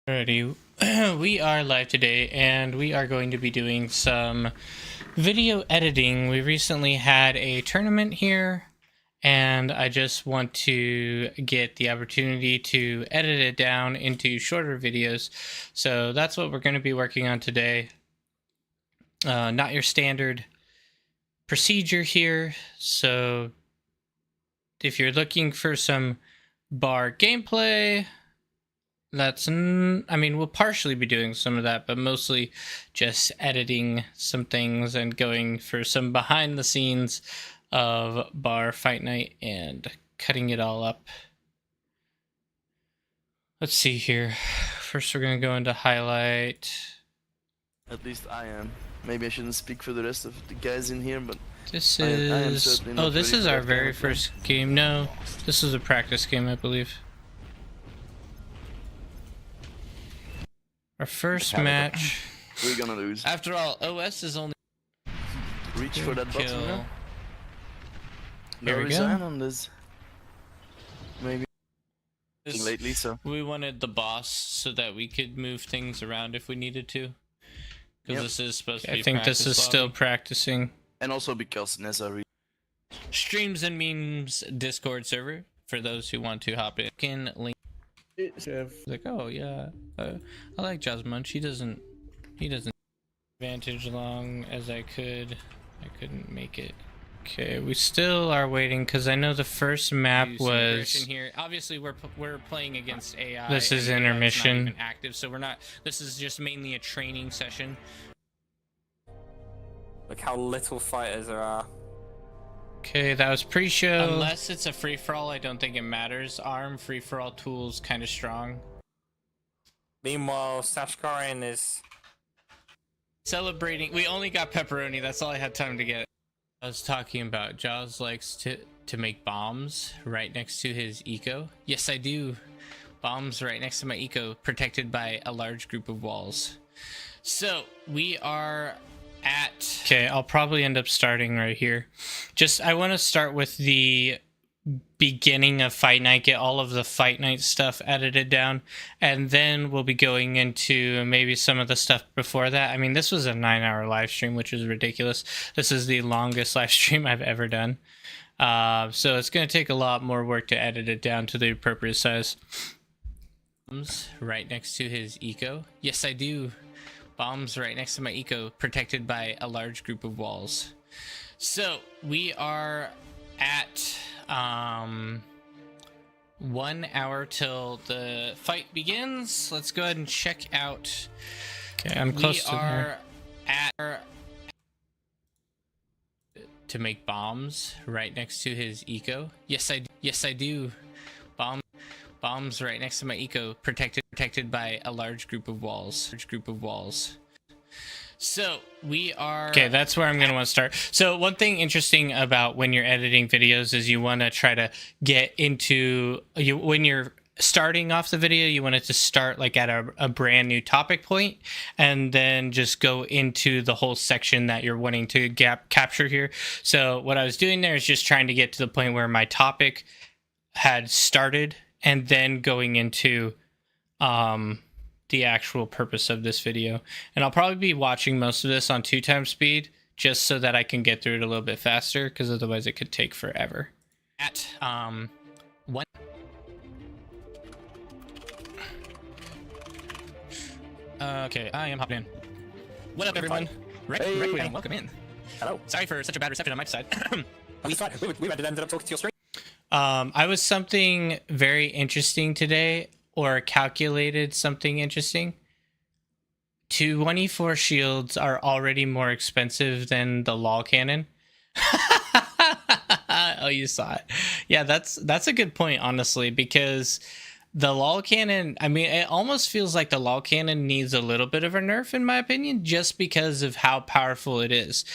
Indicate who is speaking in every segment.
Speaker 1: Alrighty, we are live today and we are going to be doing some video editing. We recently had a tournament here and I just want to get the opportunity to edit it down into shorter videos. So that's what we're going to be working on today. Not your standard procedure here. So if you're looking for some bar gameplay, we'll partially be doing some of that, but mostly just editing some things and going for some behind the scenes of bar fight night and cutting it all up. Let's see here. First, we're going to go into highlight.
Speaker 2: At least I am. Maybe I shouldn't speak for the rest of the guys in here, but
Speaker 1: This is... Oh, this is our very first game. No, this is a practice game, I believe. Our first match.
Speaker 2: We're gonna lose.
Speaker 1: After all, OS is only...
Speaker 2: Reach for that button now.
Speaker 1: Here we
Speaker 2: resign
Speaker 1: go.
Speaker 2: on this. Maybe. Lately, so.
Speaker 1: We wanted the boss so that we could move things around if we needed to. Because this is supposed to be I think this is still practicing.
Speaker 2: And also because Nessa
Speaker 1: Streams and Memes Discord server for those who want to hop in. Can link. Like, oh yeah, I like Jasmine. He doesn't advantage long as I couldn't make it. Okay, we still are waiting because I know the first map was here. Obviously we're playing against AI. This is intermission. Not even active, so we're not. This is just mainly a training session.
Speaker 3: Look how little fighters there are.
Speaker 1: Okay, that was pre-show. Unless it's a free-for-all, I don't think it matters. ARM free-for-all tool's kind of strong.
Speaker 3: Meanwhile, Sashkarin is
Speaker 1: celebrating. We only got pepperoni. That's all I had time to get. I was talking about Jaws likes to make bombs right next to his eco. Yes, I do. Bombs right next to my eco, protected by a large group of walls. So we are at... Okay, I'll probably end up starting right here. I want to start with the beginning of Fight Night, get all of the Fight Night stuff edited down, and then we'll be going into maybe some of the stuff before that. I mean, this was a 9-hour live stream, which is ridiculous. This is the longest live stream I've ever done. So it's going to take a lot more work to edit it down to the appropriate size. Right next to his eco. Yes, I do. Bombs right next to my eco, protected by a large group of walls. So we are at 1 hour till the fight begins. Let's go ahead and check out. Okay, I'm close to there. To make bombs right next to his eco. Yes, I do. Bombs right next to my eco, protected by a large group of walls. So we are... Okay, that's where I'm going to want to start. So one thing interesting about when you're editing videos is you want to try to get into... when you're starting off the video, you want it to start like at a brand new topic point and then just go into the whole section that you're wanting to capture here. So what I was doing there is just trying to get to the point where my topic had started and then going into the actual purpose of this video. And I'll probably be watching most of this on 2x speed just so that I can get through it a little bit faster, because otherwise it could take forever. At one... Okay, I am hopping in. What up, everyone? Requiem, welcome in.
Speaker 3: Hello.
Speaker 1: Sorry for such a bad reception on my side.
Speaker 3: We ended up talking to your stream.
Speaker 1: I was something very interesting today, or calculated something interesting. 24 shields are already more expensive than the LOL cannon. Oh, you saw it. Yeah, that's a good point, honestly, because the LOL cannon, I mean, it almost feels like the LOL cannon needs a little bit of a nerf, in my opinion, just because of how powerful it is.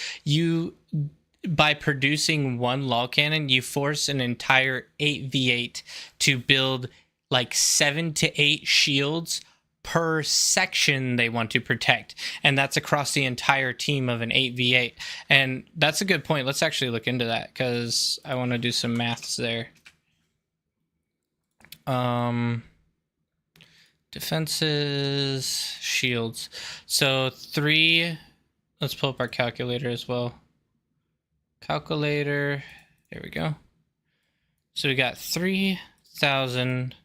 Speaker 1: By producing one LOL cannon, you force an entire 8v8 to build like 7 to 8 shields per section they want to protect, and that's across the entire team of an 8v8. And that's a good point. Let's actually look into that, because I want to do some maths there. Defenses, shields. So 3. Let's pull up our calculator as well. Calculator. There we go. So we got 3,000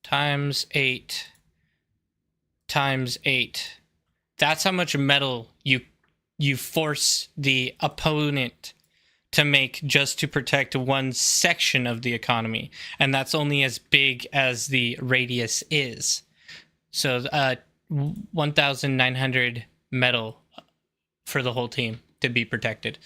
Speaker 1: times 8 times 8. That's how much metal you force the opponent to make just to protect one section of the economy, and that's only as big as the radius is. So 1,900 metal for the whole team to be protected.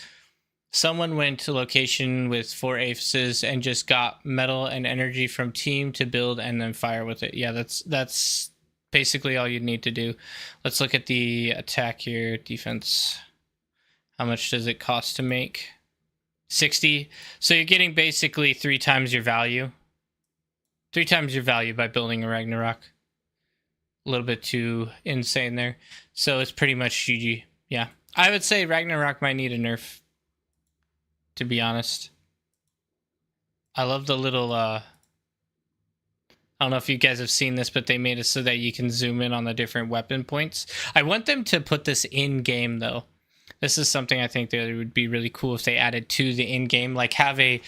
Speaker 1: Someone went to location with 4 AFSs and just got metal and energy from team to build and then fire with it. Yeah, that's basically all you need to do. Let's look at the attack here. Defense. How much does it cost to make? 60. So you're getting basically 3 times your value. 3 times your value by building a Ragnarok. A little bit too insane there. So it's pretty much GG. Yeah. I would say Ragnarok might need a nerf, to be honest. I love the little I don't know if you guys have seen this, but they made it so that you can zoom in on the different weapon points. I want them to put this in game though. This is something I think that it would be really cool if they added to the in game, like have a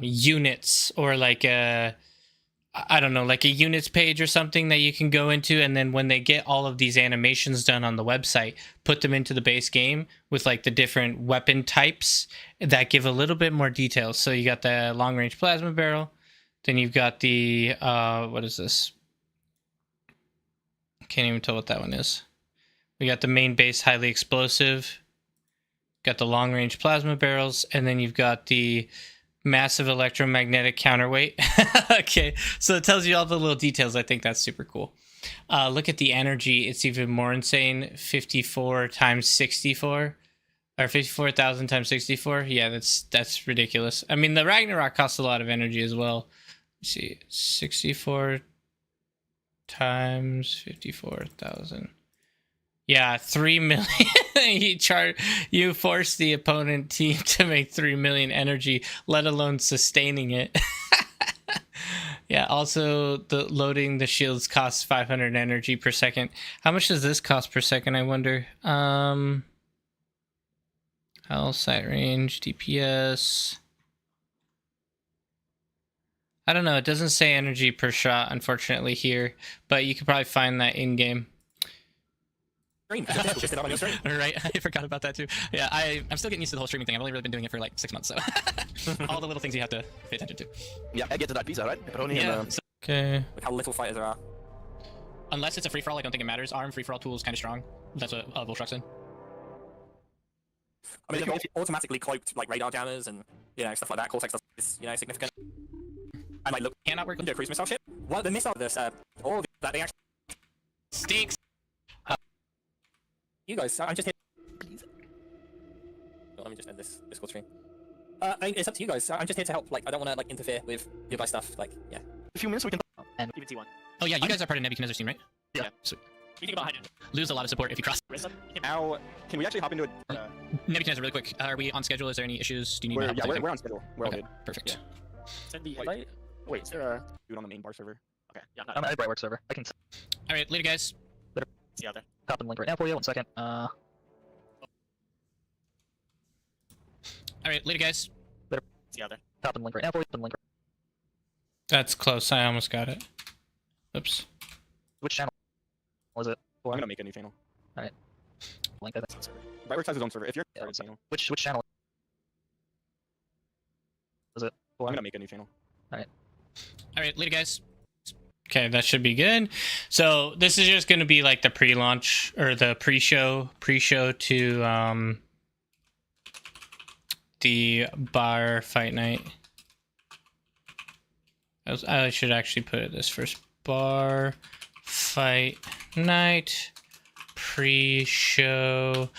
Speaker 1: units, or like a, I don't know, like a units page or something that you can go into, and then when they get all of these animations done on the website, put them into the base game with like the different weapon types that give a little bit more detail. So you got the long range plasma barrel, then you've got the what is this? Can't even tell what that one is. We got the main base highly explosive, got the long range plasma barrels, and then you've got the massive electromagnetic counterweight. Okay, so it tells you all the little details. I think that's super cool. Look at the energy. It's even more insane. 54 times 64, or 54,000 times 64. Yeah, that's ridiculous. I mean, the Ragnarok costs a lot of energy as well. Let's see, 64 times 54,000. Yeah, 3 million. You force the opponent team to make 3 million energy, let alone sustaining it. Yeah, also the loading the shields costs 500 energy per second. How much does this cost per second, I wonder? Health, sight range, DPS. I don't know, it doesn't say energy per shot, unfortunately, here, but you could probably find that in-game.
Speaker 3: Right,
Speaker 1: I forgot about that too. Yeah, I'm still getting used to the whole streaming thing. I've only really been doing it for like 6 months, so all the little things you have to pay attention to.
Speaker 2: Yeah, I get to that pizza, right? Pepperoni
Speaker 1: Yeah.
Speaker 2: and
Speaker 1: Okay.
Speaker 3: Look how little fighters there are.
Speaker 1: Unless it's a free-for-all, I don't think it matters. ARM free-for-all tool is kind of strong. That's what Volshock's in.
Speaker 3: I mean, they've automatically cloaked like radar jammers and stuff like that. Cortex is significant. And like look,
Speaker 1: Cannot work with
Speaker 3: a cruise missile ship. Well, the missile, this all that they actually
Speaker 1: stinks.
Speaker 3: You guys, I'm just here. Oh, let me just end this Discord stream. I mean, it's up to you guys. I'm just here to help. Like, I don't want to like interfere with your guys' stuff. Like, yeah.
Speaker 2: a few minutes we can.
Speaker 4: And even T1.
Speaker 1: Oh yeah, you guys are part of Nebuchadnezzar's team, right?
Speaker 4: Yeah.
Speaker 1: Sweet.
Speaker 4: You can go behind him.
Speaker 1: Lose a lot of support if you cross.
Speaker 5: Now, can we actually hop into it?
Speaker 1: Nebuchadnezzar, really quick. Are we on schedule? Is there any issues? Do you need
Speaker 5: We're,
Speaker 1: my help?
Speaker 5: we're on schedule. We're all
Speaker 1: Okay,
Speaker 5: good.
Speaker 1: perfect.
Speaker 4: Send the
Speaker 5: Wait.
Speaker 4: invite.
Speaker 5: Wait, is there a dude on the main bar server?
Speaker 4: Okay, yeah,
Speaker 6: I'm at the Brightwork server. I can
Speaker 1: All right, later, guys.
Speaker 4: see you out there.
Speaker 6: copy the link right now for you. 1 second.
Speaker 1: All right, later, guys.
Speaker 4: See you out there.
Speaker 6: Copy the link right now for you. Link.
Speaker 1: That's close. I almost got it. Oops.
Speaker 6: Which channel was it?
Speaker 5: I'm gonna make a new channel.
Speaker 6: Link that.
Speaker 5: Brightworks has his own server. If you're
Speaker 6: Yeah,
Speaker 5: private channel,
Speaker 6: Which channel was it?
Speaker 5: I'm gonna make a new channel.
Speaker 1: All right, later, guys. Okay, that should be good. So this is just going to be like the pre-launch or the pre-show to the bar fight night. I should actually put it this first. Bar fight night pre-show.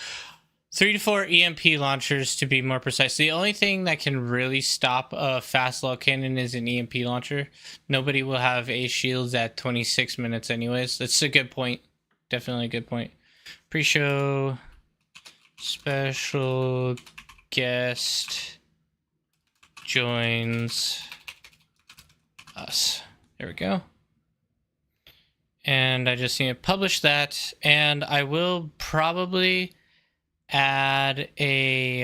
Speaker 1: 3 to 4 EMP launchers to be more precise. The only thing that can really stop a fast lull cannon is an EMP launcher. Nobody will have ace shields at 26 minutes anyways. That's a good point. Definitely a good point. Pre-show special guest joins us. There we go. And I just need to publish that, and I will probably add a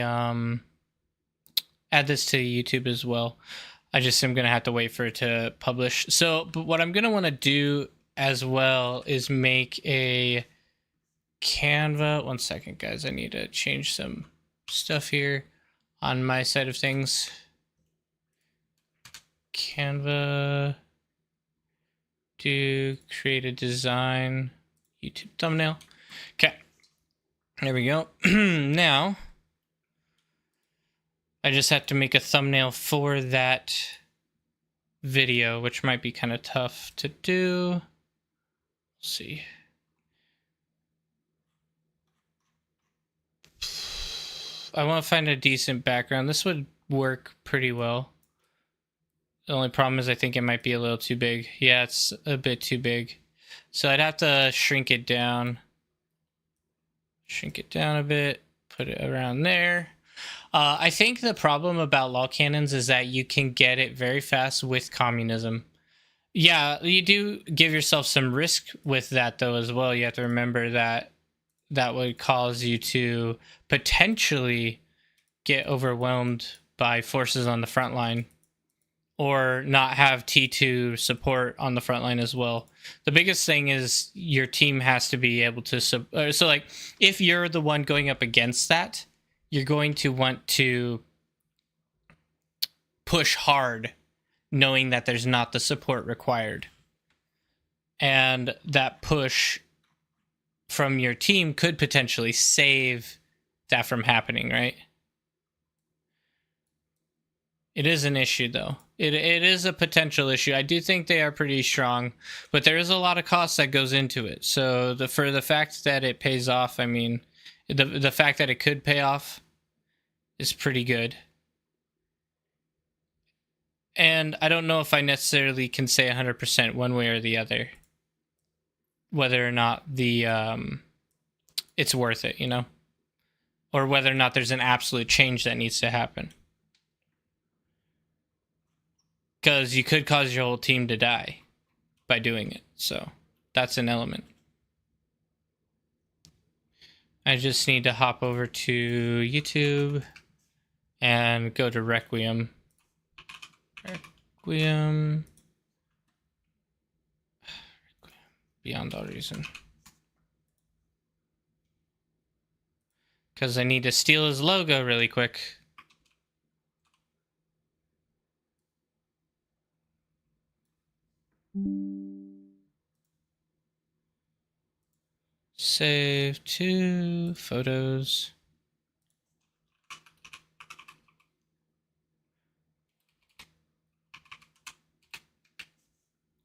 Speaker 1: add this to YouTube as well. I just am gonna have to wait for it to publish. So, but what I'm gonna want to do as well is make a Canva. 1 second, guys. I need to change some stuff here on my side of things. Canva. Do create a design YouTube thumbnail. Okay, there we go. Now I just have to make a thumbnail for that video, which might be kind of tough to do. Let's see. I want to find a decent background. This would work pretty well. The only problem is I think it might be a little too big. Yeah, it's a bit too big. So I'd have to shrink it down. Shrink it down a bit. Put it around there. I think the problem about lol cannons is that you can get it very fast with communism. Yeah, you do give yourself some risk with that though as well. You have to remember that that would cause you to potentially get overwhelmed by forces on the front line, or not have T2 support on the front line as well. The biggest thing is your team has to be able to... So like, if you're the one going up against that, you're going to want to push hard, knowing that there's not the support required. And that push from your team could potentially save that from happening, right? It is an issue, though. It is a potential issue. I do think they are pretty strong, but there is a lot of cost that goes into it. So for the fact that it pays off, I mean, the fact that it could pay off is pretty good. And I don't know if I necessarily can say 100% one way or the other, whether or not the it's worth it, you know, or whether or not there's an absolute change that needs to happen. Because you could cause your whole team to die by doing it. So that's an element. I just need to hop over to YouTube and go to Requiem. Requiem. Beyond all reason. Because I need to steal his logo really quick. Save to photos.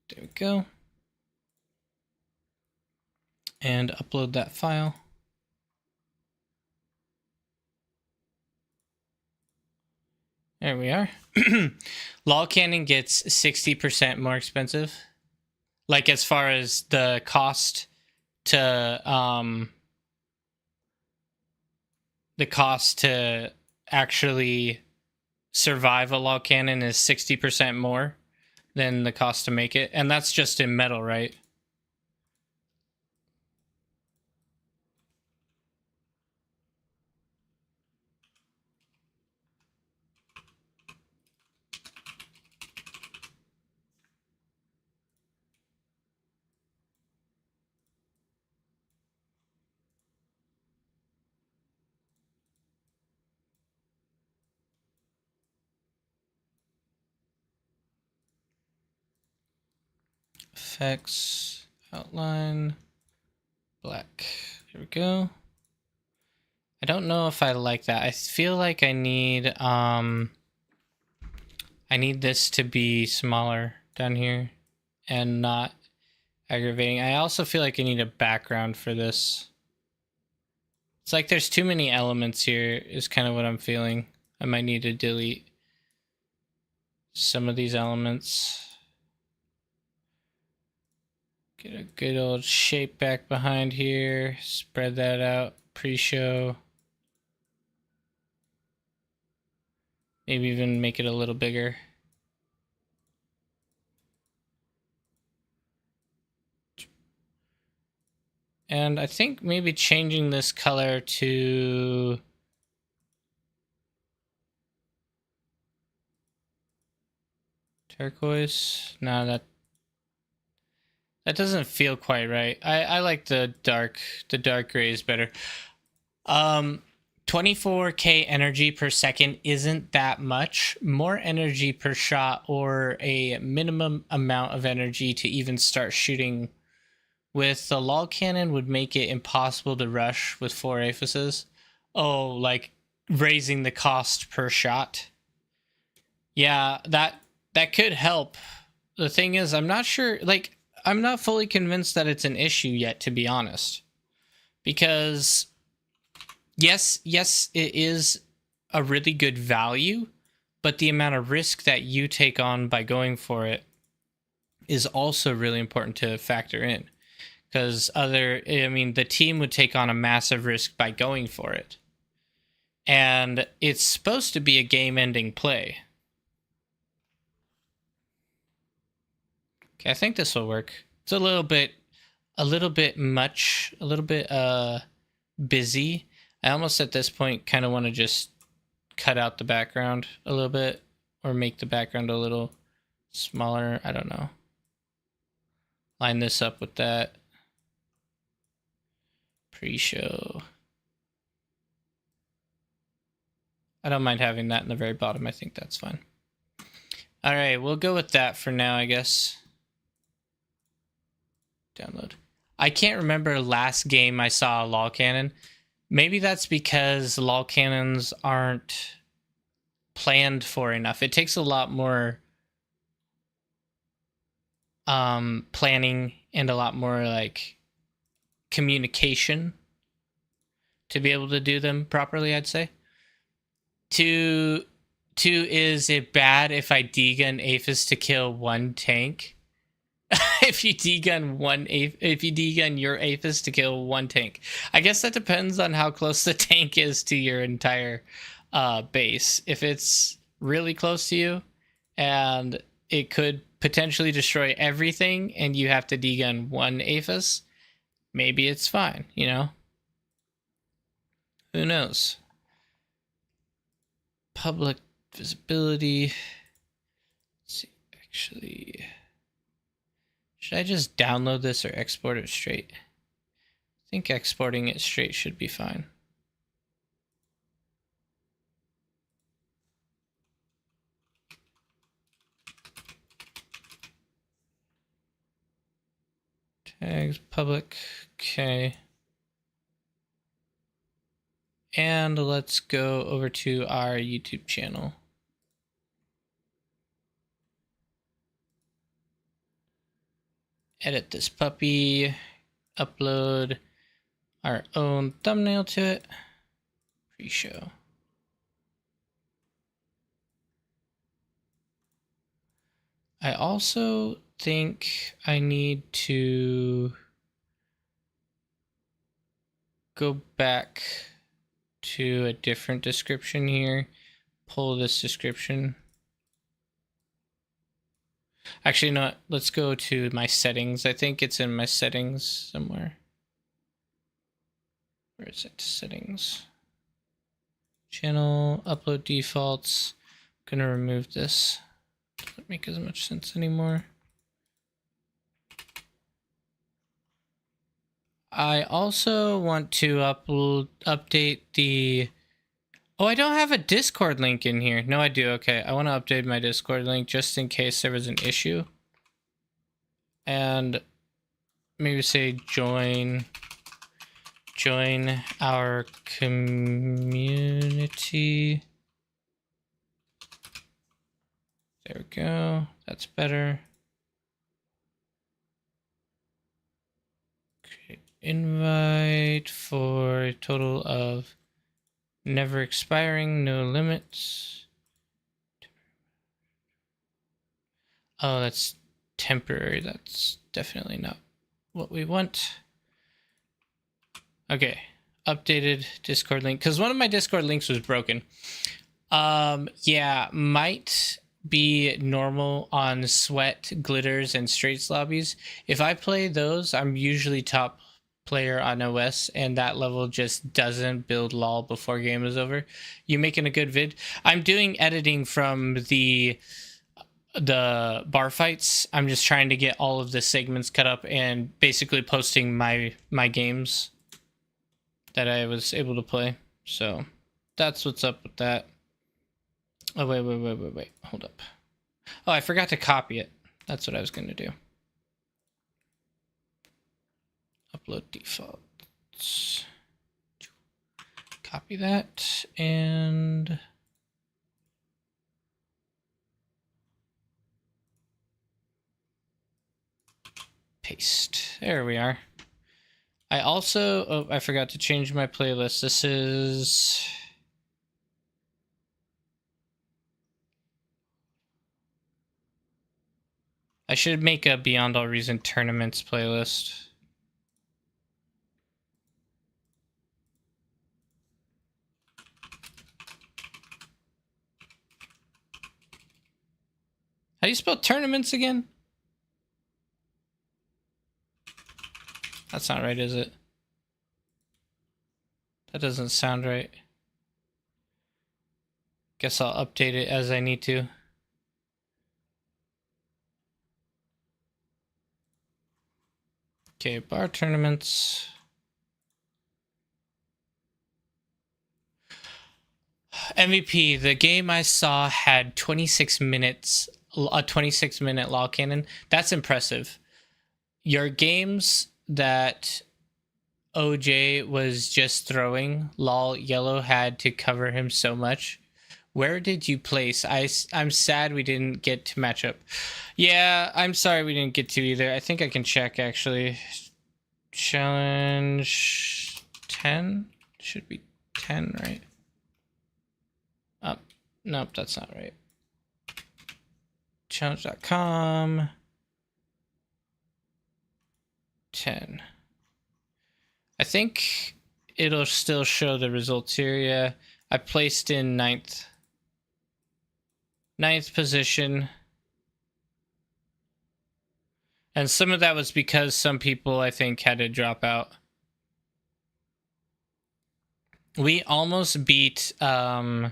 Speaker 1: There we go. And upload that file. There we are. Lol Cannon gets 60% more expensive. Like as far as the cost to actually survive a lol cannon is 60% more than the cost to make it, and that's just in metal, right? Effects, outline, black. There we go. I don't know if I like that. I feel like I need this to be smaller down here and not aggravating. I also feel like I need a background for this. It's like there's too many elements here is kind of what I'm feeling. I might need to delete some of these elements. Get a good old shape back behind here. Spread that out. Pre-show. Maybe even make it a little bigger. And I think maybe changing this color to turquoise. No, that doesn't feel quite right. I like the dark grays better. 24k energy per second isn't that much. More energy per shot, or a minimum amount of energy to even start shooting with the log cannon, would make it impossible to rush with 4 aphises. Oh, like raising the cost per shot. Yeah, that could help. The thing is, I'm not sure, like, I'm not fully convinced that it's an issue yet, to be honest. Because yes, it is a really good value, but the amount of risk that you take on by going for it is also really important to factor in. Because the team would take on a massive risk by going for it. And it's supposed to be a game-ending play. Okay, I think this will work. It's a little bit much, a little bit busy. I almost at this point kind of want to just cut out the background a little bit, or make the background a little smaller. I don't know. Line this up with that. Pre-show. I don't mind having that in the very bottom. I think that's fine. All right, we'll go with that for now, I guess. Download. I can't remember last game I saw a log cannon. Maybe that's because log cannons aren't planned for enough. It takes a lot more planning and a lot more like communication to be able to do them properly, I'd say. Two, is it bad if I degun Aphis to kill one tank? If you degun your Aphis to kill one tank, I guess that depends on how close the tank is to your entire base. If it's really close to you, and it could potentially destroy everything, and you have to degun one Aphis, maybe it's fine. You know, who knows? Public visibility. Let's see, actually. Should I just download this or export it straight? I think exporting it straight should be fine. Tags, public, okay. And let's go over to our YouTube channel. Edit this puppy, upload our own thumbnail to it, pre-show. I also think I need to go back to a different description here, pull this description. Actually, not. Let's go to my settings. I think it's in my settings somewhere. Where is it? Settings. Channel, upload defaults. I'm gonna remove this. Doesn't make as much sense anymore. I also want to update the... Oh, I don't have a Discord link in here. No, I do. Okay, I want to update my Discord link just in case there was an issue. And maybe say join our community. There we go. That's better. Create invite for a total of never expiring, no limits. Oh, that's temporary. That's definitely not what we want. Okay, updated Discord link, because one of my Discord links was broken. Yeah, might be normal on sweat, glitters, and straights lobbies. If I play those, I'm usually top player on OS, and that level just doesn't build lol before game is over. You making a good vid? I'm doing editing from the bar fights. I'm just trying to get all of the segments cut up and basically posting my games that I was able to play. So that's what's up with that. Oh, wait. Hold up. Oh, I forgot to copy it. That's what I was going to do. Upload defaults. Copy that and paste. There we are. I also, oh, I forgot to change my playlist. This is I should make a Beyond All Reason tournaments playlist. How do you spell tournaments again? That's not right, is it? That doesn't sound right. Guess I'll update it as I need to. Okay, bar tournaments. MVP, the game I saw had 26 minutes, a 26-minute lol cannon. That's impressive. Your games that OJ was just throwing, lol yellow had to cover him so much. Where did you place? I'm sad we didn't get to match up. Yeah, I'm sorry we didn't get to either. I think I can check actually. Challenge 10? Should be 10, right? Oh, nope, that's not right. Challenge.com. 10. I think it'll still show the results here. Yeah, I placed in ninth position. And some of that was because some people, I think, had to drop out. We almost beat P1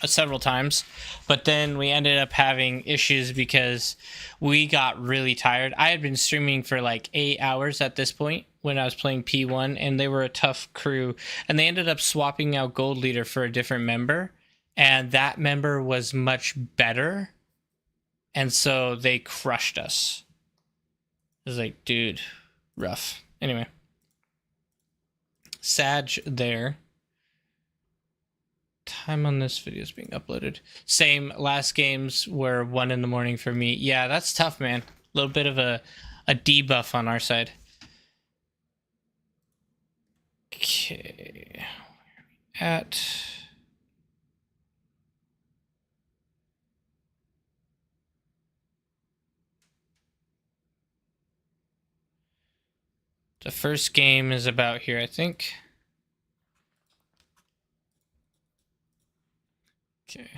Speaker 1: several times, but then we ended up having issues because we got really tired. I had been streaming for like 8 hours at this point when I was playing P1, and they were a tough crew, and they ended up swapping out Gold Leader for a different member, and that member was much better, and so they crushed us. It was like, dude, rough. Anyway, Sag there. Time on this video is being uploaded. Same, last games were 1 in the morning for me. Yeah, that's tough, man. A little bit of a debuff on our side. Okay, where are we at? The first game is about here, I think. Okay.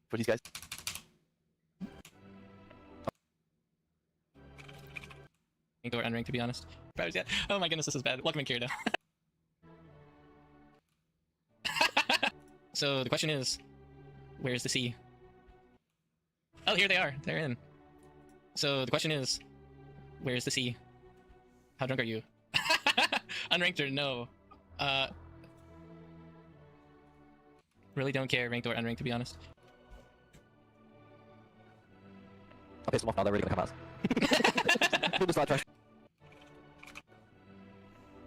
Speaker 2: For these guys.
Speaker 1: Or unranked, to be honest. Oh my goodness, this is bad. Welcome in, Kirito. So the question is, where's the C? Oh, here they are. They're in. So the question is, where's the C? How drunk are you? Unranked or no? Really don't care, ranked or unranked, to be honest.
Speaker 5: I'll piss them off now, they're really gonna come out. Who does that trash?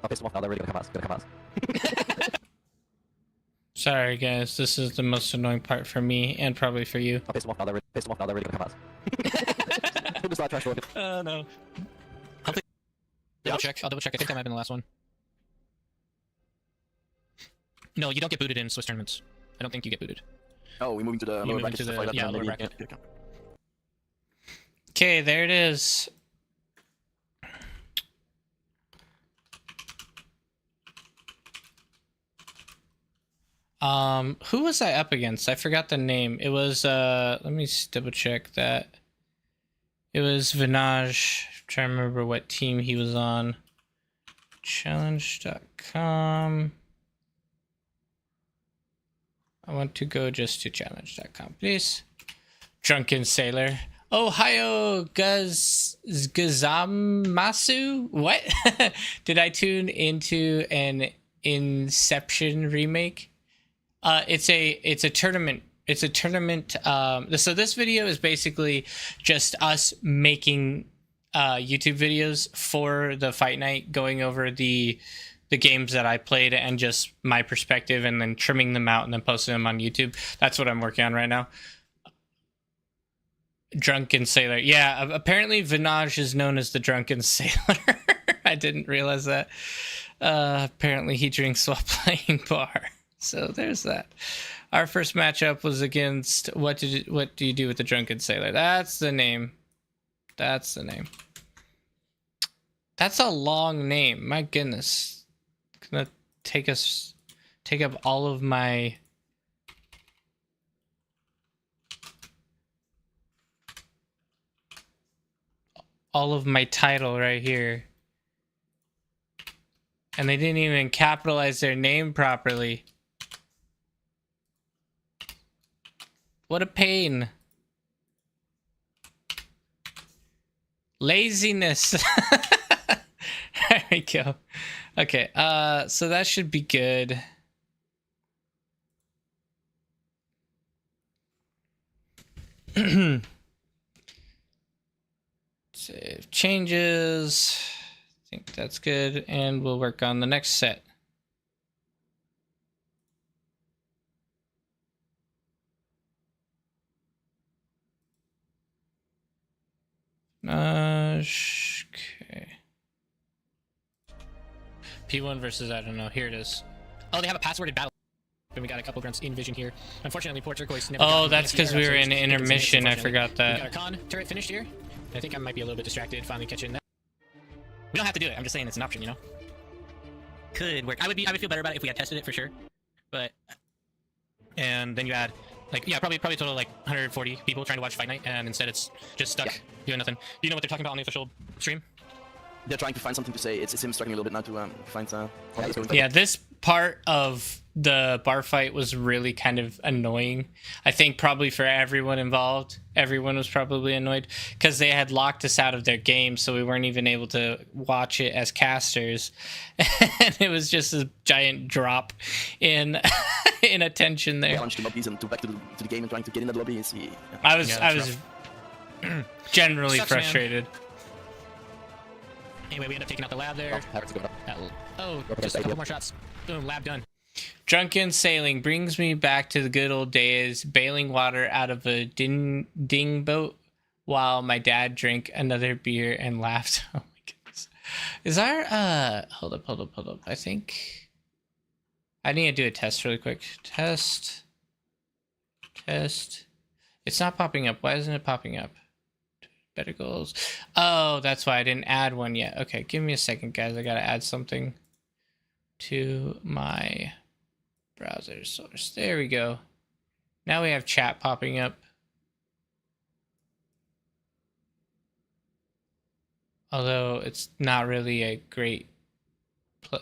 Speaker 5: I'll piss them off now, they're really gonna come out.
Speaker 1: Sorry guys, this is the most annoying part for me and probably for you.
Speaker 5: I'll piss them off now, they're really gonna come out. Who does that trash?
Speaker 1: Oh no. I'll double check. I think that might have been the last one. No, you don't get booted in Swiss tournaments. I don't think you get booted.
Speaker 2: Oh, we're moving to the
Speaker 1: You
Speaker 2: lower
Speaker 1: move
Speaker 2: brackets.
Speaker 1: into
Speaker 2: Stuff like
Speaker 1: the-
Speaker 2: that,
Speaker 1: yeah,
Speaker 2: then
Speaker 1: lower
Speaker 2: maybe
Speaker 1: bracket.
Speaker 2: you can-
Speaker 1: Okay, there it is. Who was I up against? I forgot the name. It was let me double check that. It was Vinage. trying to remember what team he was on. Challenge.com. I want to go just to challenge.com, please. Drunken Sailor. Ohio Gazamasu? What? Did I tune into an Inception remake? It's a tournament. It's a tournament. So this video is basically just us making YouTube videos for the fight night, going over the games that I played and just my perspective, and then trimming them out and then posting them on YouTube. That's what I'm working on right now. Drunken Sailor. Yeah, apparently Vinaj is known as the Drunken Sailor. I didn't realize that. Apparently he drinks while playing bar. So there's that. Our first matchup was against what do you do with the Drunken Sailor? That's the name. That's the name. That's a long name. My goodness. It's gonna take up all of my title right here. And they didn't even capitalize their name properly. What a pain. Laziness. There we go. Okay, so that should be good. Save changes. I think that's good, and we'll work on the next set. Okay. P1 versus, I don't know. Here it is.
Speaker 4: Oh, they have a passworded battle. And we got a couple grunts in vision here. Unfortunately, Port Turquoise never
Speaker 1: Oh, that's because we were in intermission. I forgot
Speaker 4: We got
Speaker 1: that.
Speaker 4: our con turret finished here. I think I might be a little bit distracted finally catching that. We don't have to do it. I'm just saying it's an option, you know? Could work. I would feel better about it if we had tested it for sure. But and then you add like probably total like 140 people trying to watch Fight Night, and instead it's just stuck doing nothing. Do you know what they're talking about on the official stream?
Speaker 2: They're trying to find something to say. It's him struggling a little bit now to find what he's going to.
Speaker 1: Yeah, this part of the bar fight was really kind of annoying. I think probably for everyone involved, everyone was probably annoyed because they had locked us out of their game, so we weren't even able to watch it as casters. And it was just a giant drop in in attention there.
Speaker 2: Challenge the lobbies and back to the game and trying to get in the lobby.
Speaker 1: I was generally
Speaker 4: Sucks, man.
Speaker 1: frustrated.
Speaker 4: Anyway, we end up taking out the lab there.
Speaker 5: Havertz going up.
Speaker 4: Oh, just a couple more shots. Boom, lab done.
Speaker 1: Drunken sailing brings me back to the good old days, bailing water out of a ding boat while my dad drank another beer and laughed. Oh my goodness. Is our hold up. I think I need to do a test really quick. Test. It's not popping up. Why isn't it popping up? Better goals. Oh, that's why I didn't add one yet. Okay, give me a second, guys. I gotta add something to my browser source. There we go. Now we have chat popping up. Although it's not really a great,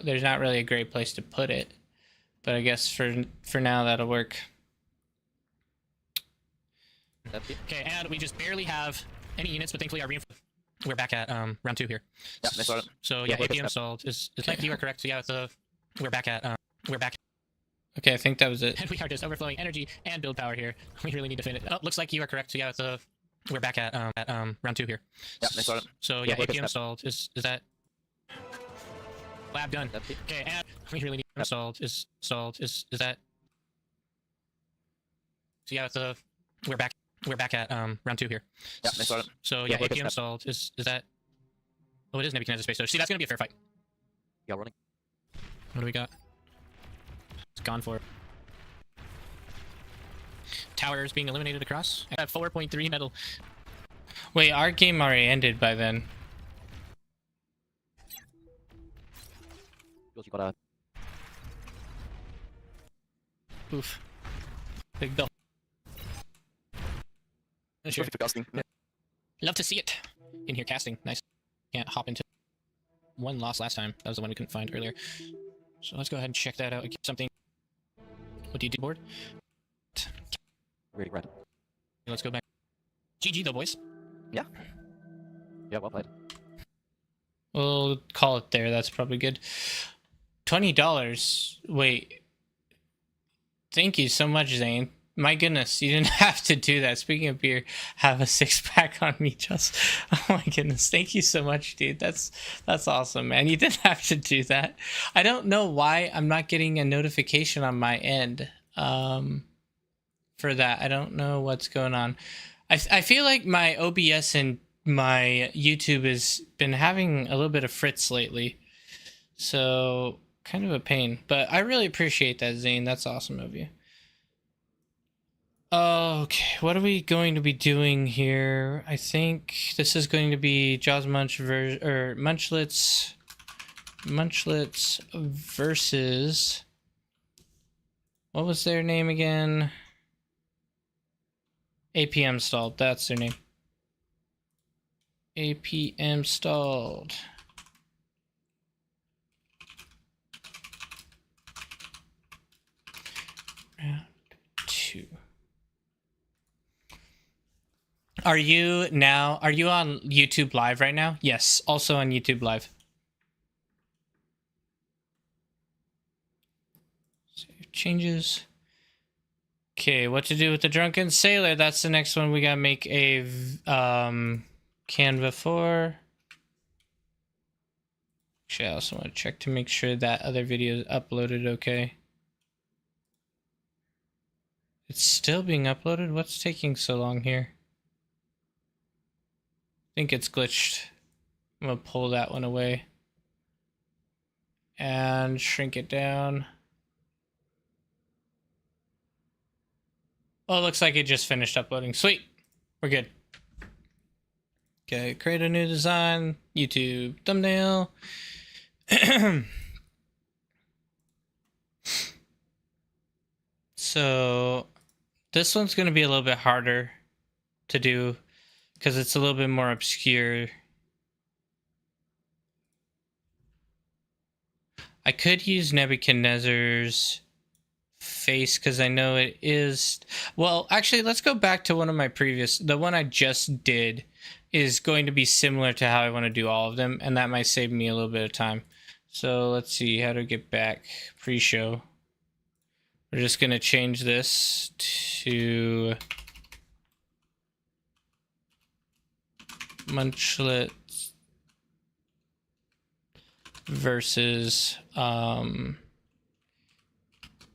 Speaker 1: there's not really a great place to put it, but I guess for now that'll work.
Speaker 4: Okay, and we just barely have any units, but thankfully our reinforcements. We're back at round 2 here.
Speaker 2: Yeah, I saw it.
Speaker 4: So
Speaker 5: Yeah,
Speaker 4: yeah,
Speaker 5: look at
Speaker 4: APM
Speaker 5: that.
Speaker 4: solved. Is like you are correct. So yeah, we're back at
Speaker 1: Okay, I think that was it.
Speaker 4: and we are just overflowing energy and build power here. We really need to finish. Oh, looks like you are correct. So yeah, we're back at round 2 here.
Speaker 2: Yeah, I saw it.
Speaker 4: So
Speaker 5: Yeah,
Speaker 4: yeah,
Speaker 5: look at
Speaker 4: APM
Speaker 5: that.
Speaker 4: solved. Is that lab done? Okay, and we really need solved. Is that? So yeah, we're back at round 2 here.
Speaker 2: Yeah, I saw it.
Speaker 4: So
Speaker 5: Yeah,
Speaker 4: yeah,
Speaker 5: look at
Speaker 4: APM
Speaker 5: that.
Speaker 4: solved. Is that? Oh, it is Nebuchadnezzar Space Station. See, that's gonna be a fair fight.
Speaker 5: Yeah, running.
Speaker 4: What do we got? It's gone for. Towers being eliminated across. I have 4.3 metal.
Speaker 1: Wait, our game already ended by then.
Speaker 5: You got a
Speaker 4: Oof. Big bill. Sure.
Speaker 2: Perfect for casting. Yeah.
Speaker 4: Love to see it. In here casting. Nice. Can't hop into one lost last time. That was the one we couldn't find earlier. So let's go ahead and check that out. Get something. What do you do, board?
Speaker 5: Really red.
Speaker 4: Let's go back. GG though, boys.
Speaker 5: Yeah, well played.
Speaker 1: We'll call it there. That's probably good. $20. Wait. Thank you so much, Zane. My goodness, you didn't have to do that. Speaking of beer, have a 6-pack on me, just. Oh my goodness, thank you so much, dude. That's awesome, man. You didn't have to do that. I don't know why I'm not getting a notification on my end for that. I don't know what's going on. I feel like my OBS and my YouTube has been having a little bit of fritz lately, so kind of a pain. But I really appreciate that, Zane. That's awesome of you. Okay, what are we going to be doing here? I think this is going to be Jaws Munchlets versus, what was their name again? APM Stalled. That's their name. APM Stalled. Round 2. Are you on YouTube Live right now? Yes, also on YouTube Live. Save changes. Okay, what to do with the Drunken Sailor? That's the next one we gotta make a Canva for. Actually, I also want to check to make sure that other video is uploaded okay. It's still being uploaded? What's taking so long here? I think it's glitched. I'm gonna pull that one away and shrink it down. Oh, it looks like it just finished uploading. Sweet. We're good. Okay, create a new design. YouTube thumbnail. So this one's going to be a little bit harder to do because it's a little bit more obscure. I could use Nebuchadnezzar's face because I know it is. Well, actually, let's go back to one of my the one I just did is going to be similar to how I want to do all of them, and that might save me a little bit of time. So let's see how to get back pre-show. We're just going to change this to Munchlets versus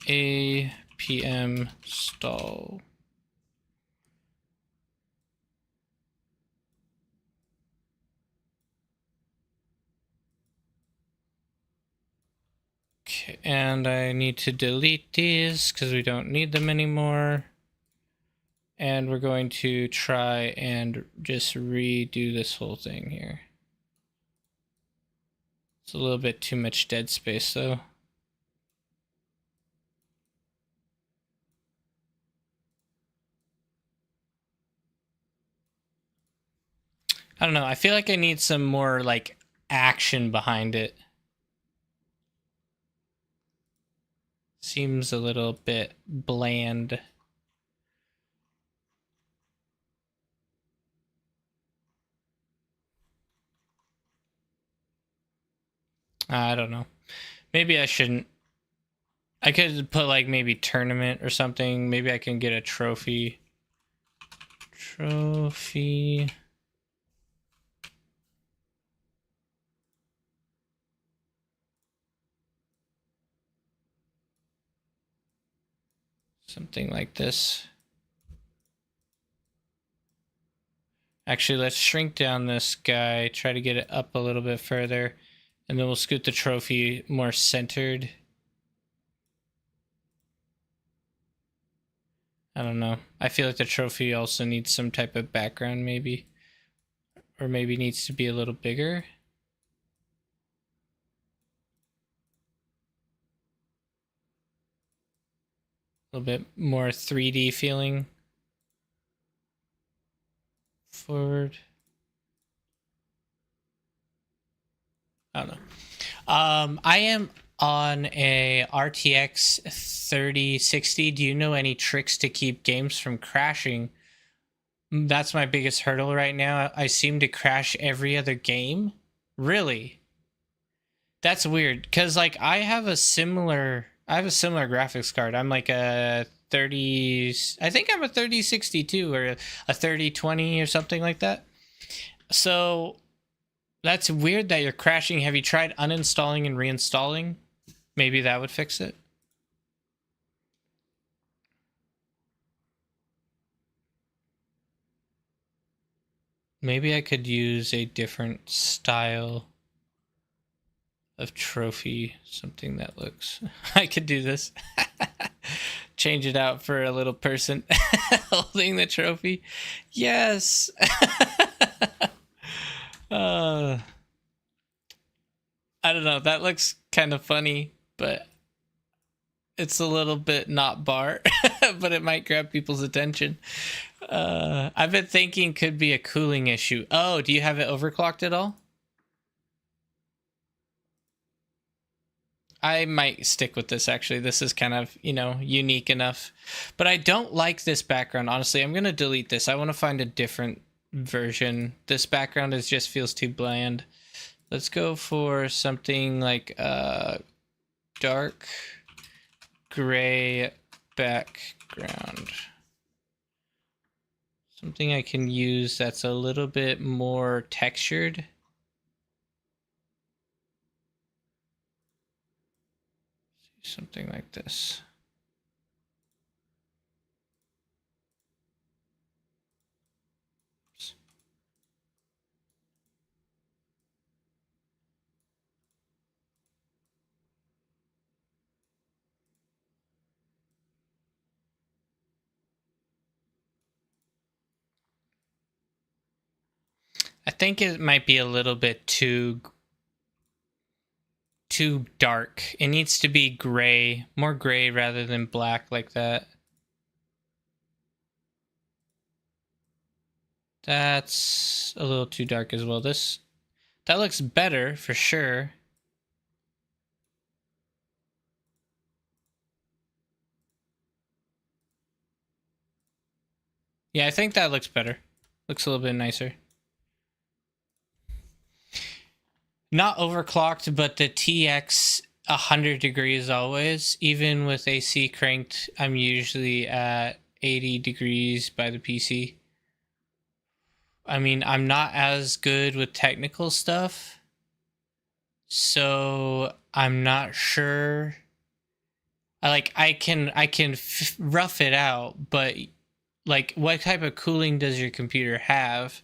Speaker 1: APM Stall. Okay, and I need to delete these because we don't need them anymore. And we're going to try and just redo this whole thing here. It's a little bit too much dead space though. I don't know. I feel like I need some more like action behind it. Seems a little bit bland. I don't know. Maybe I shouldn't. I could put like maybe tournament or something. Maybe I can get a trophy. Trophy. Something like this. Actually, let's shrink down this guy, try to get it up a little bit further, and then we'll scoot the trophy more centered. I don't know. I feel like the trophy also needs some type of background maybe. Or maybe needs to be a little bigger. A little bit more 3D feeling. Forward. I don't know. I am on a RTX 3060. Do you know any tricks to keep games from crashing? That's my biggest hurdle right now. I seem to crash every other game. Really? That's weird, because like I have a similar graphics card. I'm like a 30, I think I'm a 3062 or a 3020 or something like that. So that's weird that you're crashing. Have you tried uninstalling and reinstalling? Maybe that would fix it. Maybe I could use a different style of trophy, something that looks... I could do this. Change it out for a little person holding the trophy. Yes! I don't know, that looks kind of funny, but it's a little bit not bar, but it might grab people's attention. I've been thinking could be a cooling issue. Oh, do you have it overclocked at all? I might stick with this, actually. This is kind of, you know, unique enough. But I don't like this background, honestly. I'm going to delete this. I want to find a different version. This background just feels too bland. Let's go for something like dark gray background. Something I can use that's a little bit more textured. Something like this. I think it might be a little bit too dark. It needs to be gray, more gray rather than black like that. That's a little too dark as well. That looks better for sure. Yeah, I think that looks better. Looks a little bit nicer. Not overclocked, but the TX 100 degrees always. Even with AC cranked, I'm usually at 80 degrees by the PC. I mean, I'm not as good with technical stuff, so I'm not sure. I can rough it out, but like, what type of cooling does your computer have?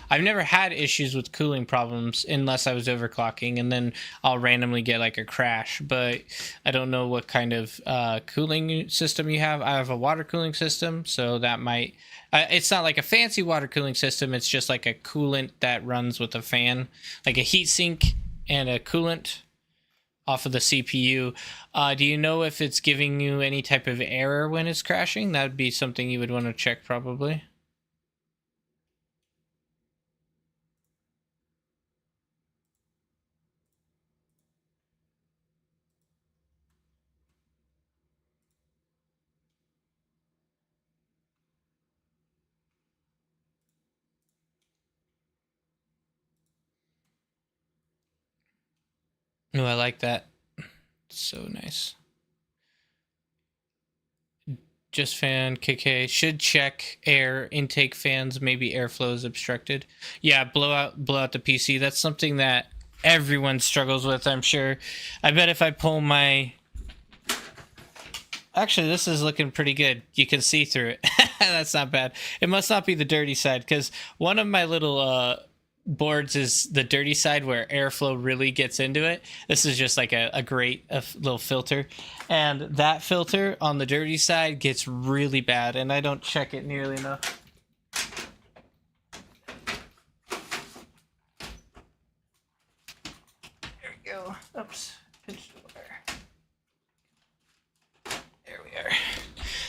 Speaker 1: I've never had issues with cooling problems unless I was overclocking, and then I'll randomly get like a crash, but I don't know what kind of cooling system you have. I have a water cooling system, so that might... it's not like a fancy water cooling system, it's just like a coolant that runs with a fan, like a heat sink and a coolant off of the CPU. Do you know if it's giving you any type of error when it's crashing? That would be something you would want to check probably. Oh, I like that. So nice. Just fan KK should check air intake fans. Maybe airflow is obstructed. Yeah, blow out the PC. That's something that everyone struggles with, I'm sure. I bet if I pull my... Actually, this is looking pretty good. You can see through it. That's not bad. It must not be the dirty side, because one of my little boards is the dirty side where airflow really gets into it. This is just like a great little filter, and that filter on the dirty side gets really bad, and I don't check it nearly enough. There we go. Oops, pinched the wire. There we are.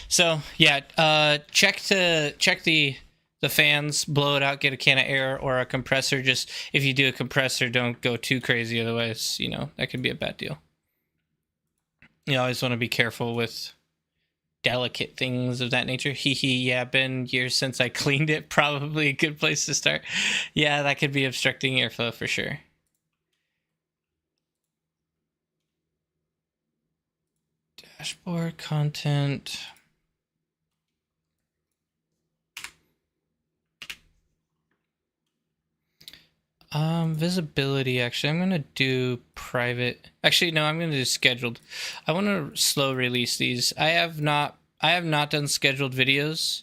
Speaker 1: So yeah, check the the fans, blow it out, get a can of air or a compressor. Just if you do a compressor, don't go too crazy, otherwise, you know, that could be a bad deal. You always want to be careful with delicate things of that nature. Hee hee, yeah, been years since I cleaned it. Probably a good place to start. Yeah, that could be obstructing airflow for sure. Dashboard content. Visibility, actually, I'm gonna do private. Actually, no, I'm gonna do scheduled. I want to slow release these. I have not done scheduled videos,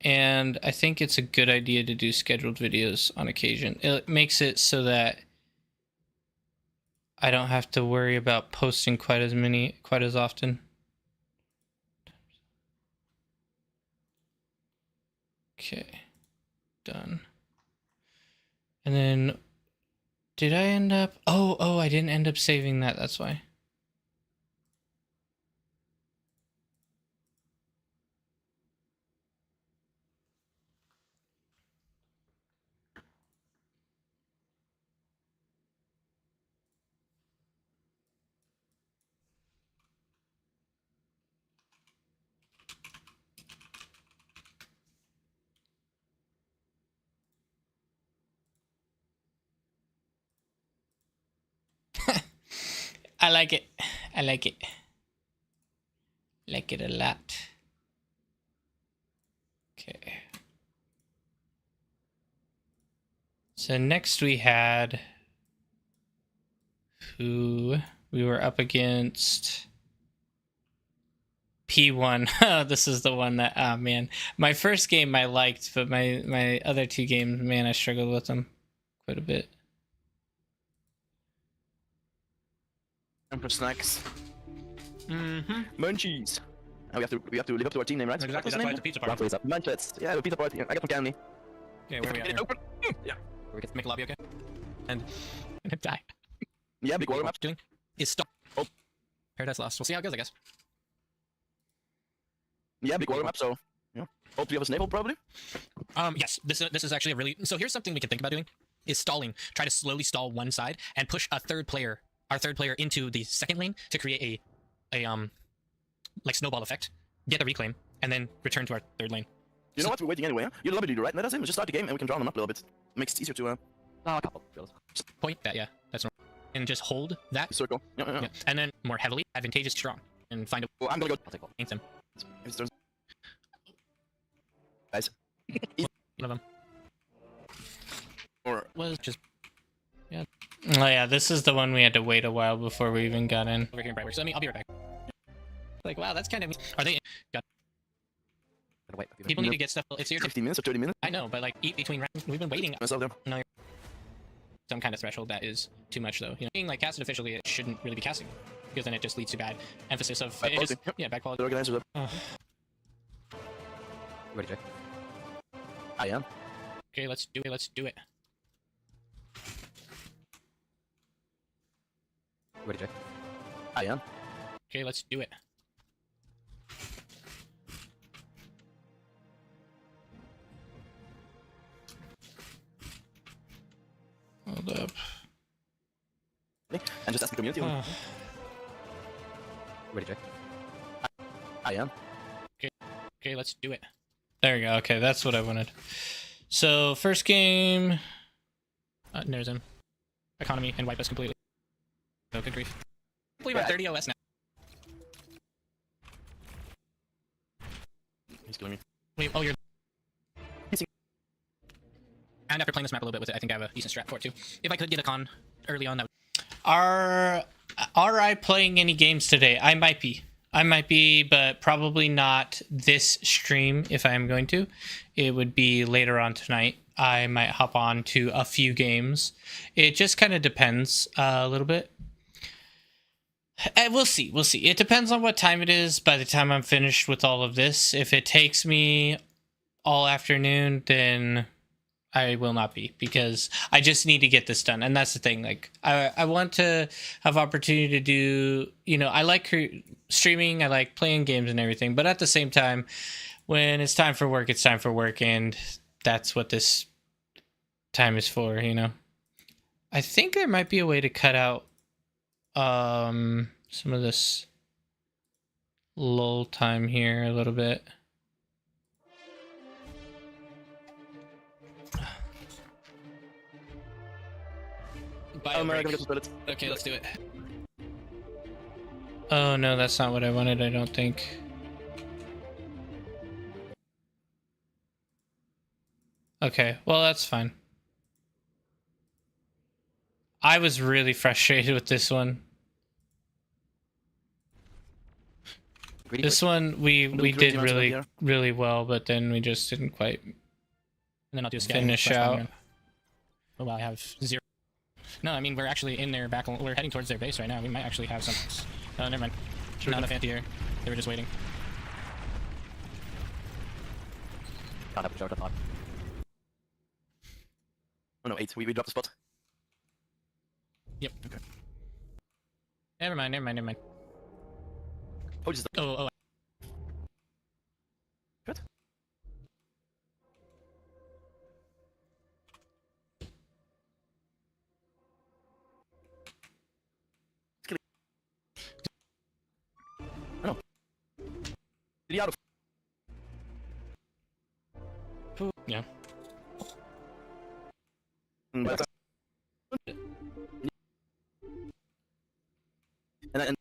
Speaker 1: and I think it's a good idea to do scheduled videos on occasion. It makes it so that I don't have to worry about posting quite as often. Okay, done. And then, did I end up? Oh, I didn't end up saving that. That's why. I like it. I like it. Like it a lot. Okay. So next we had who we were up against. P1. Oh, this is the one that, oh man. My first game I liked, but my other two games, man, I struggled with them quite a bit.
Speaker 2: And for snacks.
Speaker 4: Mm-hmm.
Speaker 2: Munchies. And we have to live up to our team name, right?
Speaker 4: Exactly,
Speaker 2: What's
Speaker 4: that's
Speaker 2: the
Speaker 4: why
Speaker 2: name?
Speaker 4: it's a pizza
Speaker 5: Round
Speaker 4: party.
Speaker 5: please up.
Speaker 2: Munchets. Yeah, the pizza party. I got from Candy.
Speaker 4: Okay, where are we at
Speaker 2: Get it
Speaker 4: here?
Speaker 2: open. Yeah.
Speaker 4: We can make a lobby, okay? And die.
Speaker 2: Yeah, big water
Speaker 4: What
Speaker 2: map.
Speaker 4: we're doing is stop.
Speaker 2: Oh.
Speaker 4: Paradise Lost. We'll see how it goes, I guess.
Speaker 2: Yeah, big water map. So, yeah. Hope you have a snaple probably.
Speaker 4: Yes. This is actually a really. So here's something we can think about doing: is stalling. Try to slowly stall one side and push our third player into the second lane to create a like snowball effect. Get a reclaim and then return to our third lane.
Speaker 2: You know what? We're waiting anyway. Huh? You're the lobby leader, right? Let us in. Let's just start the game and we can drown them up a little bit. Makes it easier to
Speaker 5: No, a couple. Girls.
Speaker 4: Point that, yeah, that's normal. And just hold that.
Speaker 2: circle. Yeah.
Speaker 4: Yeah. And then more heavily, advantageous, strong, and find a
Speaker 2: Well, I'm gonna go.
Speaker 5: I'll take one.
Speaker 4: paint them.
Speaker 2: It's turns. Guys.
Speaker 4: One of them
Speaker 2: Or
Speaker 4: was just
Speaker 1: Oh yeah, this is the one we had to wait a while before we even got in.
Speaker 4: over here in Brightwatch. So I'll be right back. Like, wow, that's kind of. Are they?
Speaker 5: Gonna wait a few
Speaker 4: People
Speaker 5: minutes.
Speaker 4: need to get stuff. It's your.
Speaker 2: 15 minutes or 30 minutes.
Speaker 4: I know, but like eat between rounds. We've been waiting
Speaker 2: Myself there.
Speaker 4: some kind of threshold that is too much though. You know, being like casted officially, it shouldn't really be casting because then it just leads to bad emphasis of
Speaker 2: Bad
Speaker 4: it just,
Speaker 2: quality, yep.
Speaker 4: yeah, bad
Speaker 2: The
Speaker 4: quality.
Speaker 2: organizers up.
Speaker 4: Oh.
Speaker 5: You ready, Jay?
Speaker 2: I am.
Speaker 4: Okay, let's do it. Let's do it.
Speaker 5: You ready, Jay?
Speaker 2: I am.
Speaker 4: Okay, let's do it.
Speaker 1: Hold up.
Speaker 2: And just ask the community.
Speaker 1: Oh.
Speaker 5: You ready, Jay?
Speaker 2: I am.
Speaker 4: Okay, let's do it.
Speaker 1: There we go. Okay, that's what I wanted. So first game.
Speaker 4: There's him. Economy and wipe us completely. Oh, good grief. I believe we're
Speaker 2: Yeah.
Speaker 4: 30 OS now.
Speaker 2: He's killing me.
Speaker 4: Wait, oh, you're.
Speaker 2: He's-
Speaker 4: And after playing this map a little bit with it, I think I have a decent strat for it too. If I could get a con early on, that would.
Speaker 1: Are I playing any games today? I might be, but probably not this stream. If I am going to, it would be later on tonight. I might hop on to a few games. It just kind of depends a little bit. We'll see. We'll see. It depends on what time it is by the time I'm finished with all of this. If it takes me all afternoon, then I will not be, because I just need to get this done. And that's the thing. Like, I want to have opportunity to do, you know, I like streaming, I like playing games and everything, but at the same time, when it's time for work, it's time for work, and that's what this time is for, you know. I think there might be a way to cut out some of this lull time here a little bit.
Speaker 4: Bio
Speaker 2: I'm gonna
Speaker 4: break.
Speaker 2: get some credits.
Speaker 4: Okay, let's do it.
Speaker 1: Oh no, that's not what I wanted, I don't think. Okay, well that's fine. I was really frustrated with this one.
Speaker 5: Greedy
Speaker 1: This one we
Speaker 2: Really
Speaker 1: did
Speaker 2: greedy ones right
Speaker 1: really
Speaker 2: here.
Speaker 1: really well, but then we just didn't quite
Speaker 4: And then I'll do a
Speaker 1: finish out.
Speaker 4: Oh wow, I have 0. No, I mean we're actually in their back. We're heading towards their base right now. We might actually have some. Oh, never mind. Not enough anti-air. They were just waiting.
Speaker 5: Can't have a short time.
Speaker 2: Oh no, 8. We dropped the spot.
Speaker 4: Yep. Okay. Never mind. Never mind. Never mind.
Speaker 2: Oh, just
Speaker 4: Oh.
Speaker 2: good. Oh no. Did he out of?
Speaker 4: Yeah.
Speaker 2: But and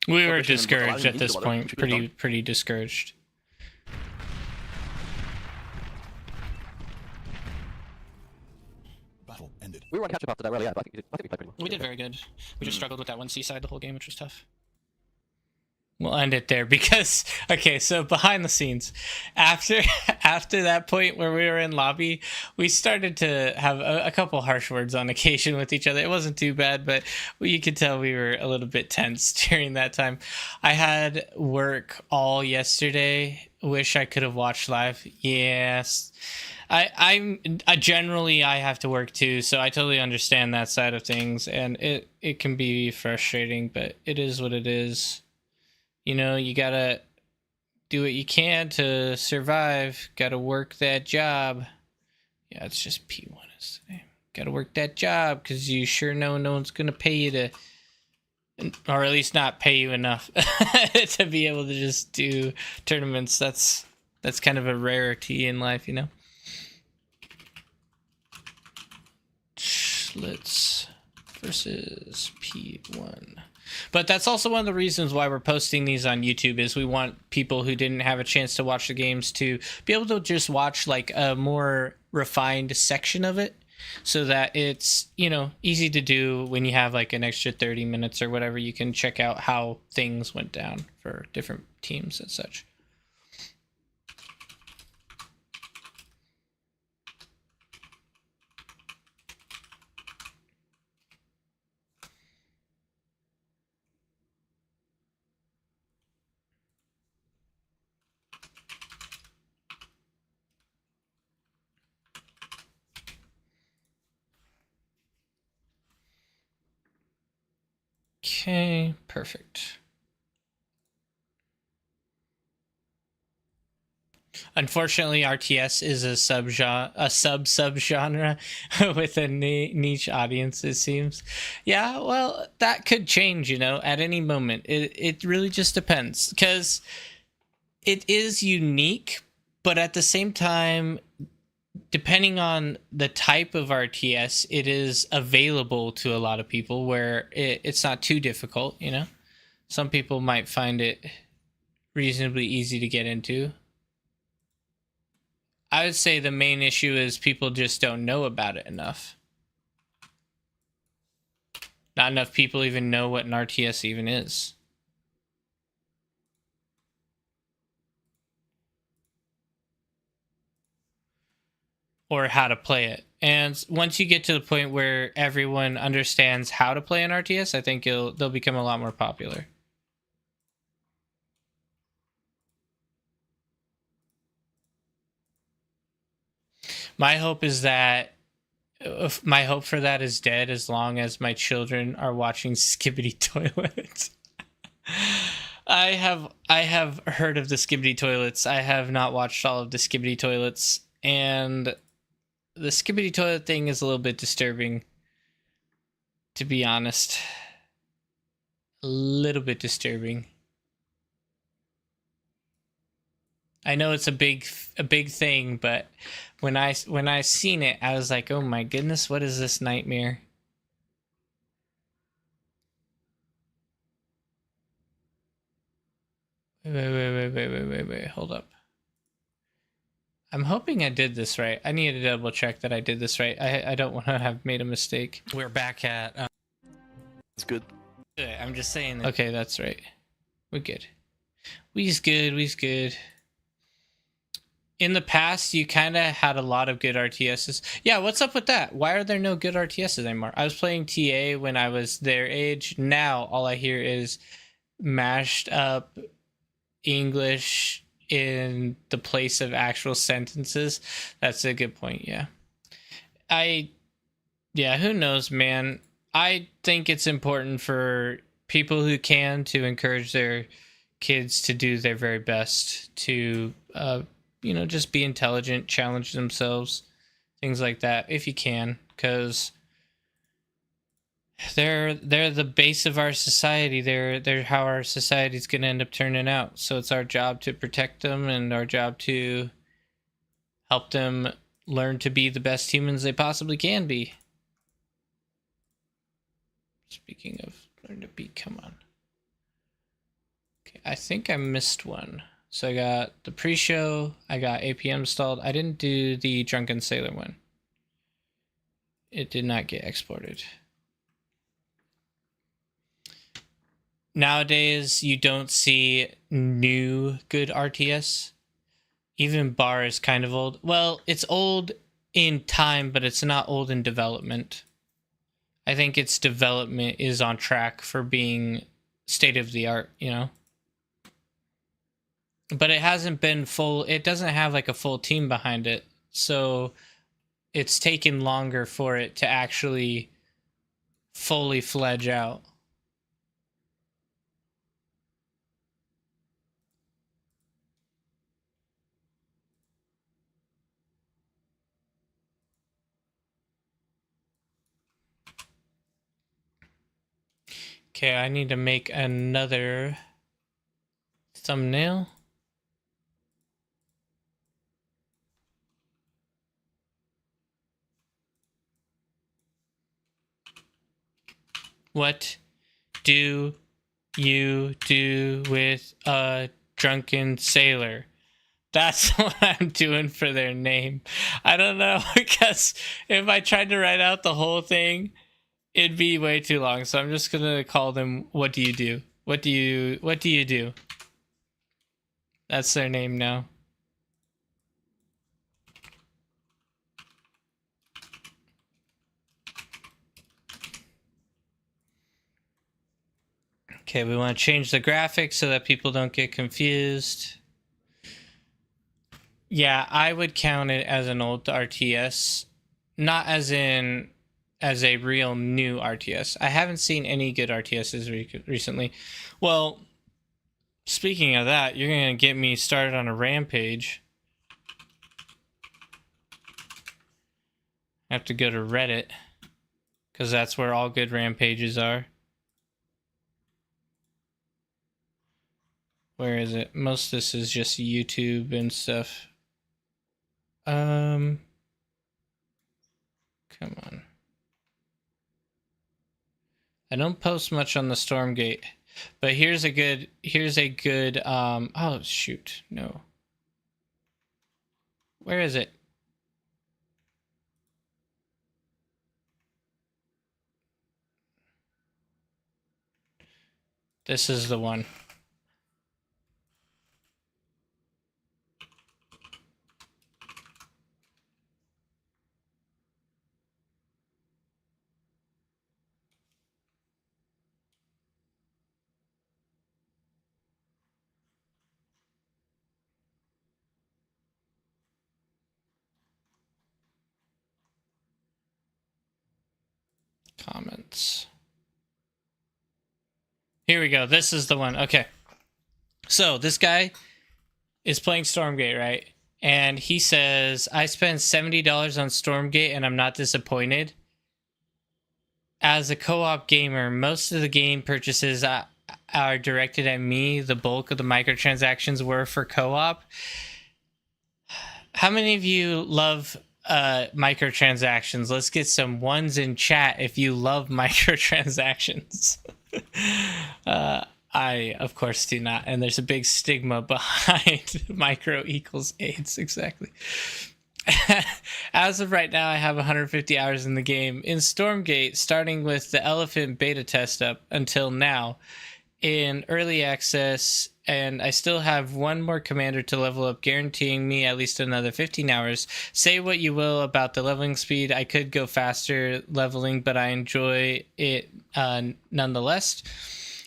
Speaker 1: We were
Speaker 2: Operation and
Speaker 1: discouraged
Speaker 2: Bottle
Speaker 1: at this
Speaker 2: Island,
Speaker 1: point,
Speaker 2: should be
Speaker 1: pretty discouraged.
Speaker 7: Battle ended.
Speaker 5: We were on catch up after that, really, yeah, but I think we played pretty well.
Speaker 4: We did very good. We just struggled with that one seaside the whole game, which was tough.
Speaker 1: We'll end it there because okay, so behind the scenes, after that point where we were in lobby, we started to have a couple harsh words on occasion with each other. It wasn't too bad, but you could tell we were a little bit tense during that time. I had work all yesterday. Wish I could have watched live. Yes. I generally I have to work too, so I totally understand that side of things, and it can be frustrating, but it is what it is. You know, you gotta do what you can to survive. Gotta work that job. Yeah, it's just P1 is the name. Gotta work that job because you sure know no one's gonna pay you to, or at least not pay you enough to be able to just do tournaments. That's kind of a rarity in life, you know. Schlitz versus P1. But that's also one of the reasons why we're posting these on YouTube is we want people who didn't have a chance to watch the games to be able to just watch like a more refined section of it so that it's, you know, easy to do when you have like an extra 30 minutes or whatever. You can check out how things went down for different teams and such. Okay, perfect. Unfortunately, RTS is a sub-genre with a niche audience, it seems. Yeah, well, that could change, you know, at any moment. It really just depends, because it is unique, but at the same time, depending on the type of RTS, it is available to a lot of people where it's not too difficult, you know? Some people might find it reasonably easy to get into. I would say the main issue is people just don't know about it enough. Not enough people even know what an RTS even is. Or how to play it. And once you get to the point where everyone understands how to play an RTS, I think they'll become a lot more popular. My hope is that my hope for that is dead as long as my children are watching Skibbity Toilet. I have heard of the Skibbity Toilets. I have not watched all of the Skibbity Toilets, and the Skibbity Toilet thing is a little bit disturbing, to be honest. A little bit disturbing. I know it's a big thing, but when I seen it, I was like, "Oh my goodness, what is this nightmare?" Wait, hold up. I'm hoping I did this right. I need to double check that I did this right. I don't want to have made a mistake. We're back at
Speaker 2: It's good.
Speaker 1: I'm just saying that. Okay, that's right. We're good. We's good. In the past, you kind of had a lot of good RTSs. Yeah, what's up with that? Why are there no good RTSs anymore? I was playing TA when I was their age. Now, all I hear is mashed up English in the place of actual sentences. That's a good point, yeah. Yeah, who knows, man. I think it's important for people who can to encourage their kids to do their very best to just be intelligent, challenge themselves, things like that, if you can, because they're the base of our society. They're how our society's going to end up turning out. So it's our job to protect them and our job to help them learn to be the best humans they possibly can be. Speaking of learn to be, come on. Okay, I think I missed one. So I got the pre-show, I got APM installed. I didn't do the Drunken Sailor one. It did not get exported. Nowadays, you don't see new good RTS. Even Bar is kind of old. Well, it's old in time, but it's not old in development. I think its development is on track for being state of the art, you know? But it hasn't been full. It doesn't have like a full team behind it. So it's taken longer for it to actually fully fledge out. Okay, I need to make another thumbnail. What do you do with a drunken sailor? That's what I'm doing for their name. I don't know, because if I tried to write out the whole thing, it'd be way too long. So I'm just gonna call them "What do you do? What do you do?" That's their name now. Okay, we want to change the graphics so that people don't get confused. Yeah, I would count it as an old RTS, not as a real new RTS. I haven't seen any good RTSs recently. Well, speaking of that, you're going to get me started on a rampage. I have to go to Reddit, because that's where all good rampages are. Where is it? Most of this is just YouTube and stuff. Come on. I don't post much on the Stormgate, but here's a good, oh shoot, no. Where is it? This is the one. Comments. Here we go. This is the one. Okay. So this guy is playing Stormgate, right? And he says, I spent $70 on Stormgate and I'm not disappointed. As a co-op gamer, most of the game purchases are directed at me. The bulk of the microtransactions were for co-op. How many of you love microtransactions? Let's get some ones in chat if you love microtransactions. I, of course, do not. And there's a big stigma behind micro equals AIDS. Exactly. As of right now, I have 150 hours in the game. In Stormgate, starting with the Elephant beta test up until now, in early access, and I still have one more commander to level up, guaranteeing me at least another 15 hours. Say what you will about the leveling speed. I could go faster leveling, but I enjoy it nonetheless.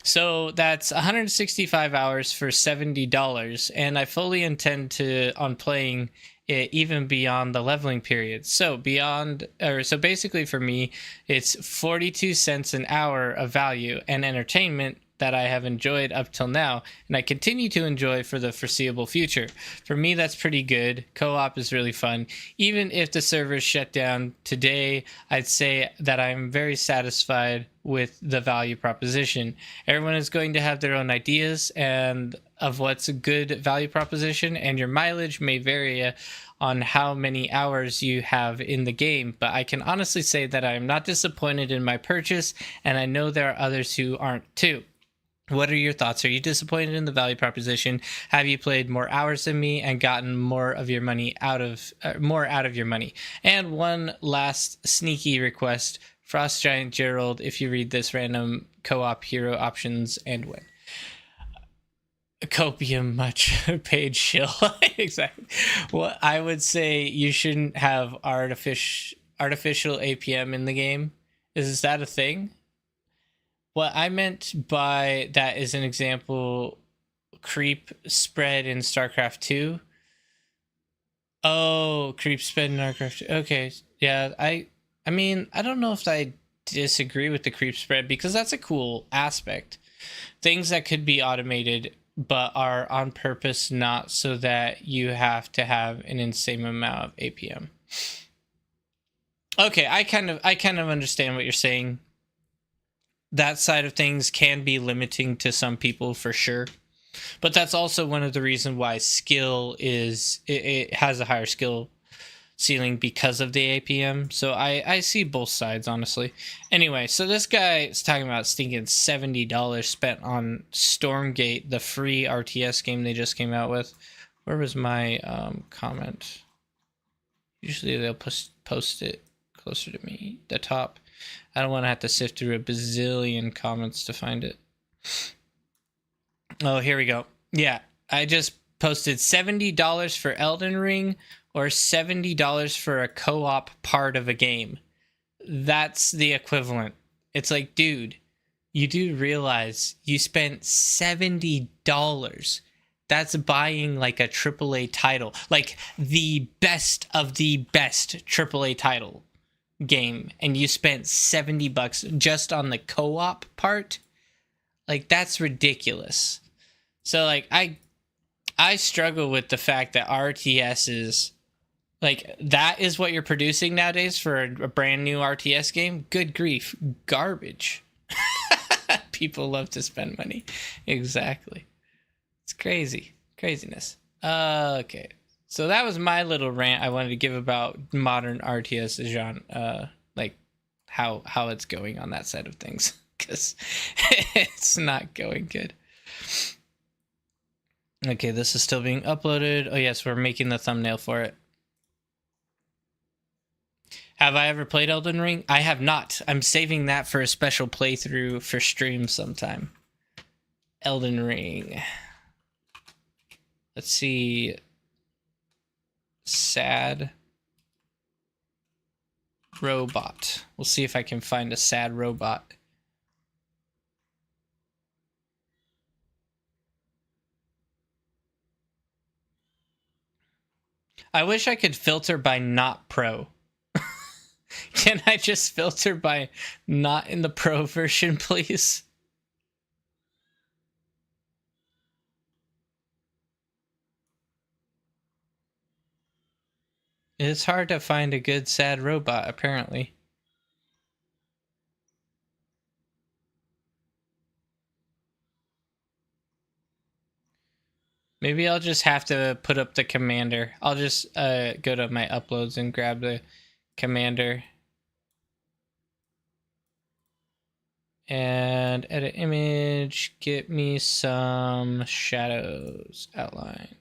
Speaker 1: So that's 165 hours for $70, and I fully intend on playing it even beyond the leveling period. So basically for me, it's 42 cents an hour of value and entertainment that I have enjoyed up till now, and I continue to enjoy for the foreseeable future. For me, that's pretty good. Co-op is really fun. Even if the servers shut down today, I'd say that I'm very satisfied with the value proposition. Everyone is going to have their own ideas and of what's a good value proposition, and your mileage may vary on how many hours you have in the game, but I can honestly say that I am not disappointed in my purchase, and I know there are others who aren't too. What are your thoughts? Are you disappointed in the value proposition? Have you played more hours than me and gotten more of your money out of your money? And one last sneaky request: Frost Giant Gerald, if you read this, random co-op hero options and win. Copium much paid shill. Exactly. Well, I would say you shouldn't have artificial APM in the game. Is that a thing? What I meant by that is an example, creep spread in StarCraft 2. Oh, creep spread in StarCraft 2. Okay, yeah, I mean, I don't know if I disagree with the creep spread, because that's a cool aspect. Things that could be automated but are on purpose, not so that you have to have an insane amount of APM. Okay, I kind of understand what you're saying. That side of things can be limiting to some people for sure, but that's also one of the reasons why skill it has a higher skill ceiling because of the APM. So I see both sides, honestly. Anyway, so this guy is talking about stinking $70 spent on Stormgate, the free RTS game they just came out with. Where was my comment? Usually they'll post it closer to me, the top. I don't want to have to sift through a bazillion comments to find it. Oh, here we go. Yeah, I just posted $70 for Elden Ring or $70 for a co-op part of a game. That's the equivalent. It's like, dude, you do realize you spent $70. That's buying like a AAA title, like the best of the best AAA title game, and you spent $70 just on the co-op part. Like, that's ridiculous. So like I struggle with the fact that RTS is like, that is what you're producing nowadays for a brand new RTS game. Good grief, garbage. People love to spend money. Exactly. It's craziness. Okay. So that was my little rant I wanted to give about modern RTS genre, like how it's going on that side of things, because it's not going good. Okay, this is still being uploaded. Oh yes, we're making the thumbnail for it. Have I ever played Elden Ring? I have not. I'm saving that for a special playthrough for stream sometime. Elden Ring. Let's see. Sad robot. We'll see if I can find a sad robot. I wish I could filter by not pro. Can I just filter by not in the pro version, please? It's hard to find a good sad robot, apparently. Maybe I'll just have to put up the commander. I'll just go to my uploads and grab the commander. And edit image, get me some shadows outline.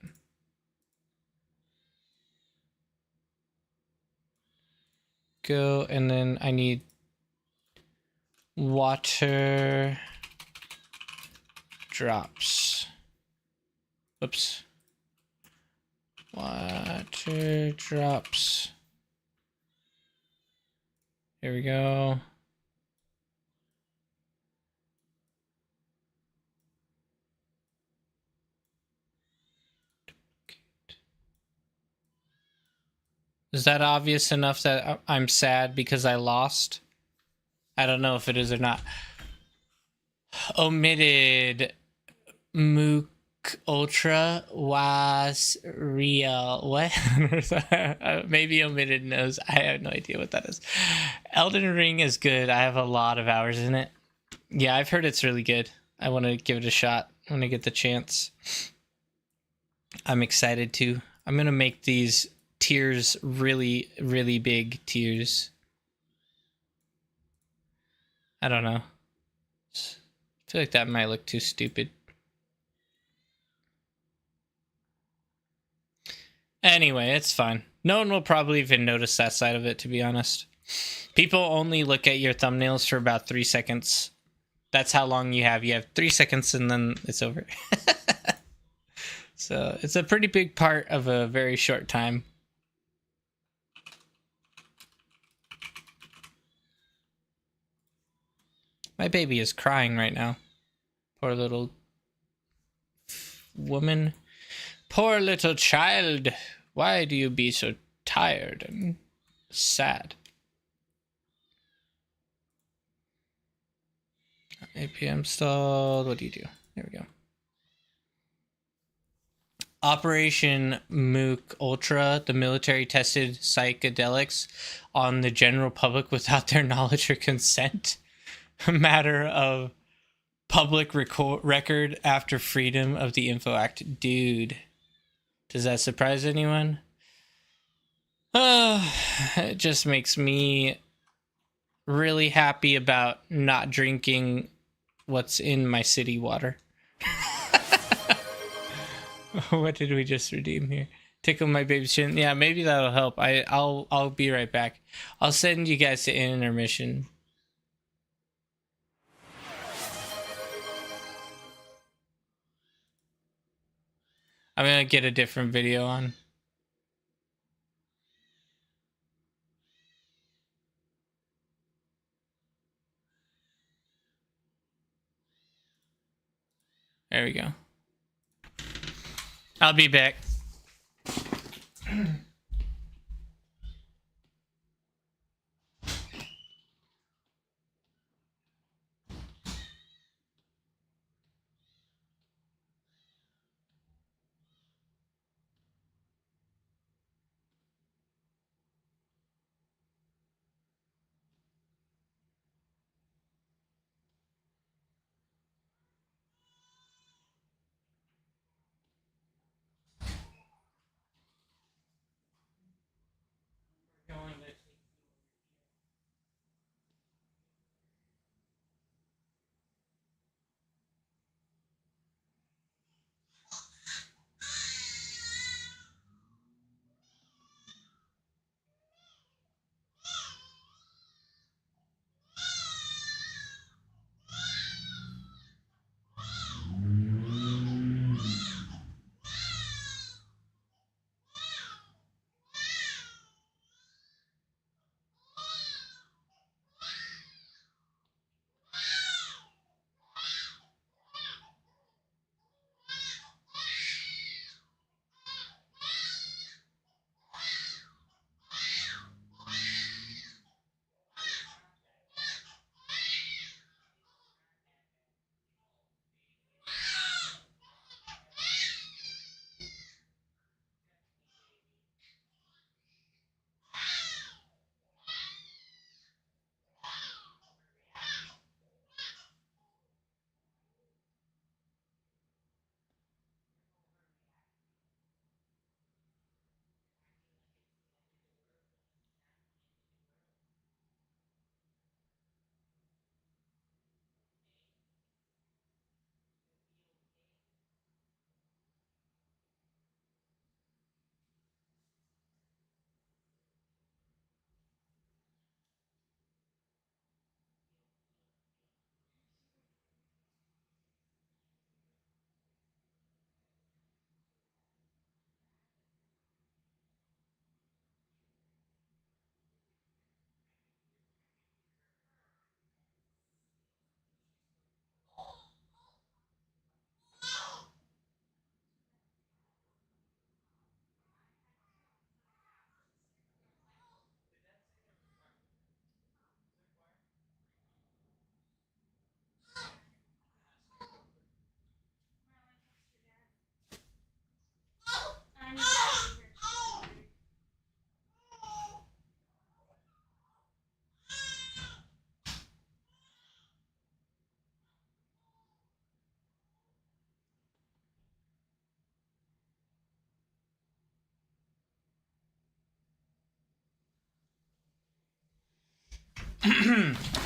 Speaker 1: Go, and then I need water drops. Oops. Water drops. Here we go. Is that obvious enough that I'm sad because I lost? I don't know if it is or not. Omitted Mook Ultra was real. What? Maybe omitted knows. I have no idea what that is. Elden Ring is good. I have a lot of hours in it. Yeah, I've heard it's really good. I want to give it a shot when I get the chance. I'm excited to. I'm going to make these tiers really, really big tiers. I don't know. I feel like that might look too stupid. Anyway, it's fine. No one will probably even notice that side of it, to be honest. People only look at your thumbnails for about 3 seconds. That's how long you have. You have 3 seconds and then it's over. So it's a pretty big part of a very short time. My baby is crying right now. Poor little woman. Poor little child. Why do you be so tired and sad? APM stalled. What do you do? There we go. Operation Mook Ultra, the military tested psychedelics on the general public without their knowledge or consent. A matter of public record after Freedom of the Info Act. Dude, does that surprise anyone? It just makes me really happy about not drinking what's in my city water. What did we just redeem here? Tickle my baby's chin. Yeah, maybe that'll help. I'll be right back. I'll send you guys to intermission. I'm gonna get a different video on. There we go. I'll be back.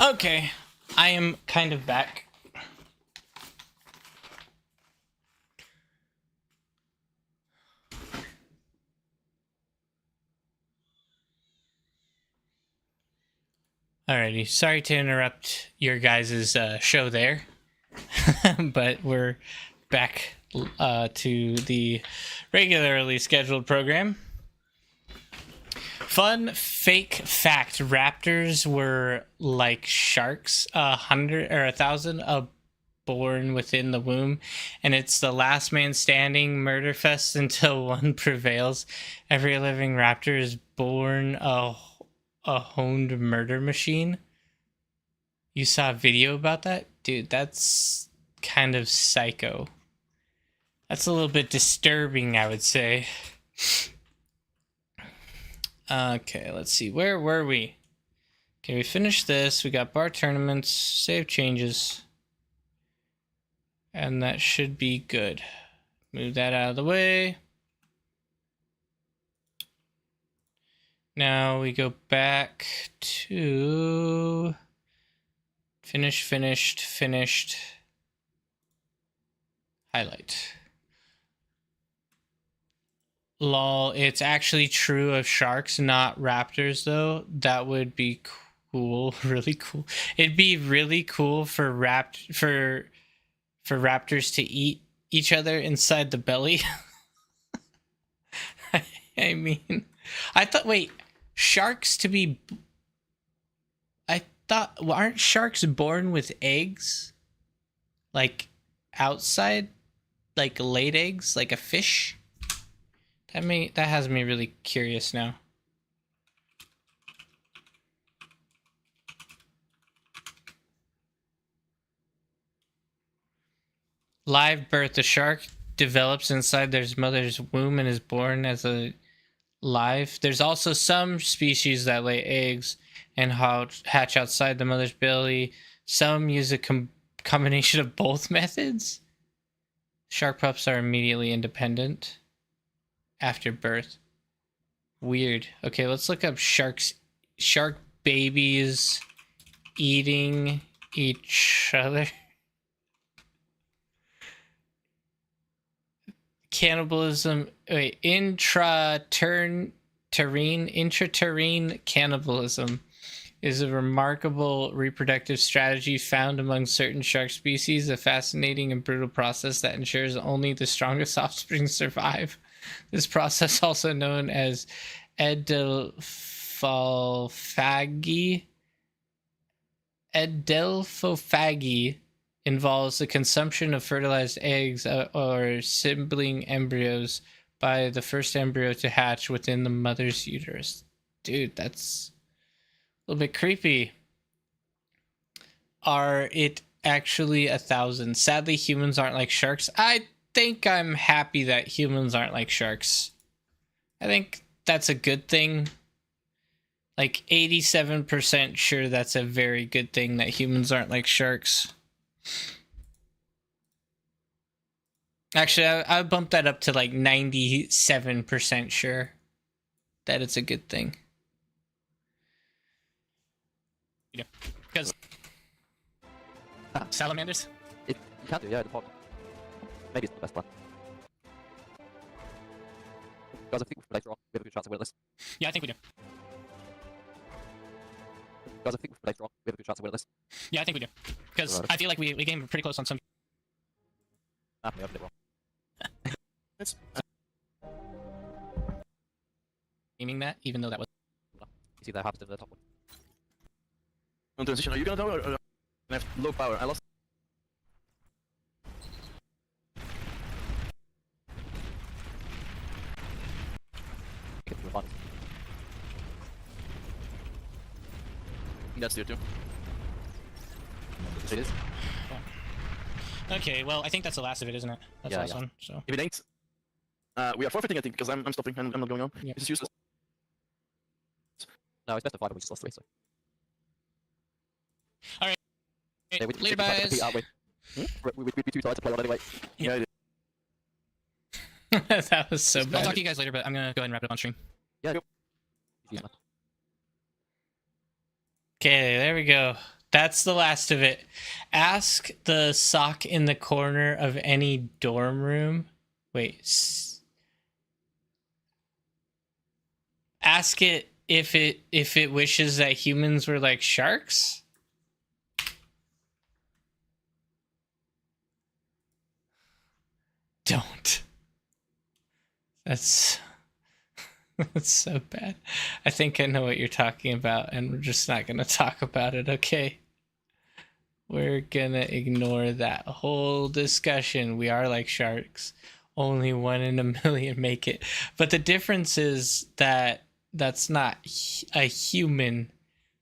Speaker 1: Okay, I am kind of back. Alrighty, sorry to interrupt your guys' show there, but we're back to the regularly scheduled program. Fun fake fact: raptors were like sharks, 100 or 1,000 born within the womb, and it's the last man standing murder fest until one prevails. Every living raptor is born a honed murder machine. You saw a video about that? Dude, that's kind of psycho. That's a little bit disturbing, I would say. Okay, let's see. Where were we? Okay, we finished this. We got bar tournaments, save changes. And that should be good. Move that out of the way. Now we go back to finished. Highlight. Lol, it's actually true of sharks, not raptors, though. That would be cool, really cool. It'd be really cool for raptors to eat each other inside the belly. I mean, I thought, wait, sharks to be... I thought, well, aren't sharks born with eggs? Like, outside? Like, laid eggs? Like a fish? That has me really curious now. Live birth. The shark develops inside their mother's womb and is born as a live. There's also some species that lay eggs and hatch outside the mother's belly. Some use a combination of both methods. Shark pups are immediately independent after birth. Weird. Okay, let's look up shark babies eating each other. Cannibalism. Wait, intraterrene cannibalism is a remarkable reproductive strategy found among certain shark species, a fascinating and brutal process that ensures only the strongest offspring survive. This process, also known as edelphophagy, involves the consumption of fertilized eggs or sibling embryos by the first embryo to hatch within the mother's uterus. Dude, that's a little bit creepy. Are it actually 1,000? Sadly, humans aren't like sharks. I think I'm happy that humans aren't like sharks. I think that's a good thing. Like 87% sure that's a very good thing that humans aren't like sharks. Actually, I bumped that up to like 97% sure that it's a good thing.
Speaker 4: Yeah, because salamanders.
Speaker 5: You can do, yeah, the pod. Maybe it's not the best plan. Guys, I think later on we have a good chance of winning this.
Speaker 4: Yeah, I think we do.
Speaker 5: Guys, I think later on we have a good chance of winning this.
Speaker 4: Yeah, I think we do. Because I feel like we came pretty close on some.
Speaker 5: Ah, we have it wrong.
Speaker 3: It's,
Speaker 4: Aiming that, even though that was.
Speaker 5: You see that happens in the top one.
Speaker 2: On transition, are you gonna tower or I have low power? I lost.
Speaker 5: Get to the bottom.
Speaker 2: That's tier 2.
Speaker 5: It is.
Speaker 4: Okay, well, I think that's the last of it, isn't it? That's
Speaker 5: Yeah,
Speaker 4: the last
Speaker 5: yeah.
Speaker 4: one. So.
Speaker 2: If it ain't, we are forfeiting, I think, because I'm stopping. I'm not going on.
Speaker 4: Yeah.
Speaker 2: This is useless.
Speaker 5: No, it's best of 5, but we just lost 3, so.
Speaker 4: Alright.
Speaker 5: Yeah,
Speaker 4: Later,
Speaker 5: tried to
Speaker 4: guys.
Speaker 5: compete, aren't we? We'd be too tired to play one anyway.
Speaker 2: Yeah.
Speaker 1: That was so
Speaker 4: I'll
Speaker 1: bad.
Speaker 4: talk to you guys later, but I'm gonna go ahead and wrap it up on stream.
Speaker 5: Yeah, go. Easy, man.
Speaker 1: Okay, there we go. That's the last of it. Ask the sock in the corner of any dorm room. Wait. Ask it if it wishes that humans were like sharks. Don't. That's that's so bad. I think I know what you're talking about, and we're just not gonna talk about it, okay? We're gonna ignore that whole discussion. We are like sharks. Only 1 in a million make it. But the difference is that that's not a human.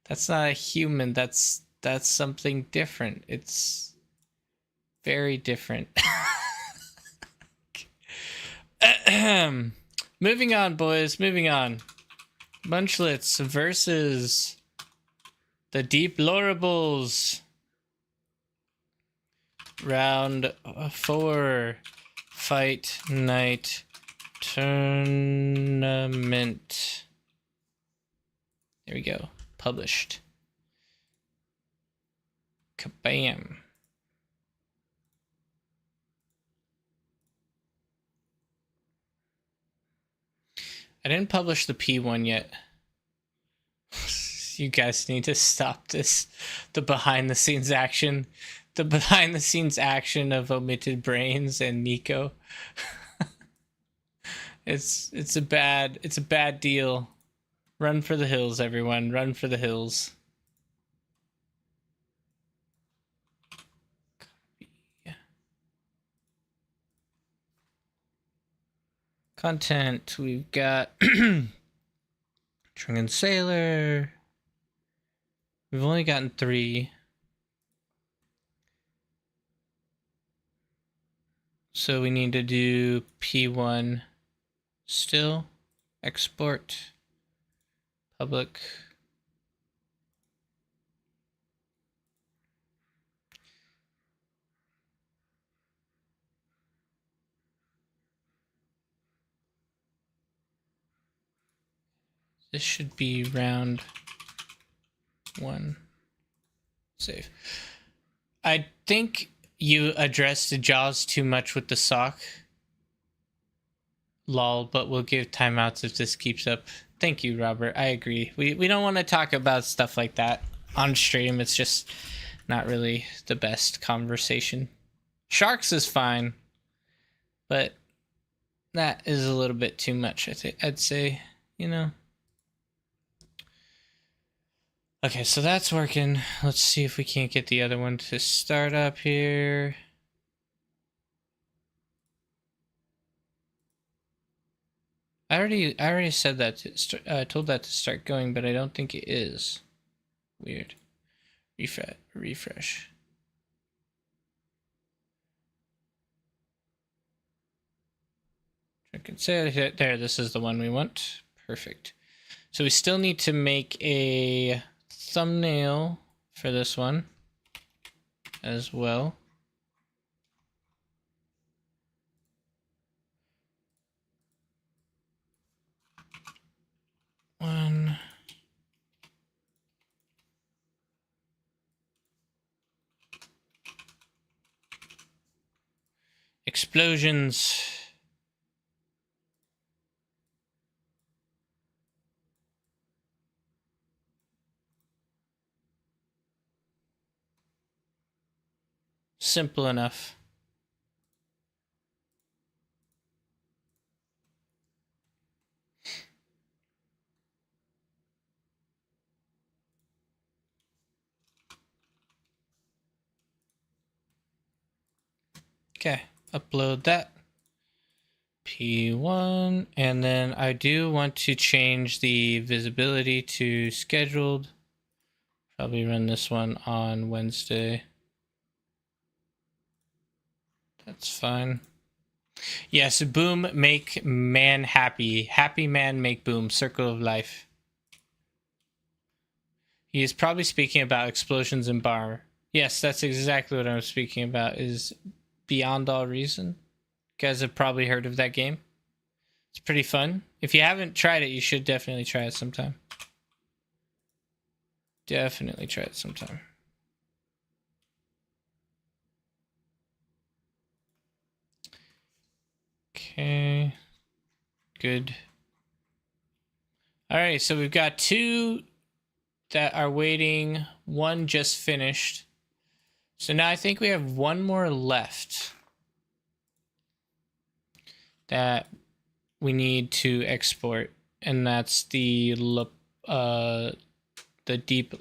Speaker 1: That's not a human. That's something different. It's very different. Moving on, boys. Moving on. Munchlets versus the Deplorables. Round 4. Fight Night Tournament. There we go. Published. Kabam. I didn't publish the P1 yet. You guys need to stop this. The behind the scenes action. The behind the scenes action of Omitted Brains and Nico. It's a bad deal. Run for the hills, everyone. Run for the hills. Content, we've got Drunken Sailor. We've only gotten 3. So we need to do P1 still. Export. Public. This should be round 1. Save. I think you addressed the Jaws too much with the sock. Lol, but we'll give timeouts if this keeps up. Thank you, Robert. I agree. We don't want to talk about stuff like that on stream. It's just not really the best conversation. Sharks is fine, but that is a little bit too much, I'd say, you know. Okay, so that's working. Let's see if we can't get the other one to start up here. I already said that told that to start going, but I don't think it is. Weird. Refresh. I can say it there. This is the one we want. Perfect. So we still need to make a thumbnail for this one as well. One. Explosions. Simple enough. Okay, upload that. P1, and then I do want to change the visibility to scheduled. Probably run this one on Wednesday. That's fine. Yes, boom, make man happy. Happy man, make boom. Circle of life. He is probably speaking about explosions in bar. Yes, that's exactly what I'm speaking about, is Beyond All Reason. You guys have probably heard of that game. It's pretty fun. If you haven't tried it, you should definitely try it sometime. definitely try it sometime. Okay, good. All right, so we've got 2 that are waiting. 1 just finished. So now I think we have 1 more left that we need to export, and that's the deep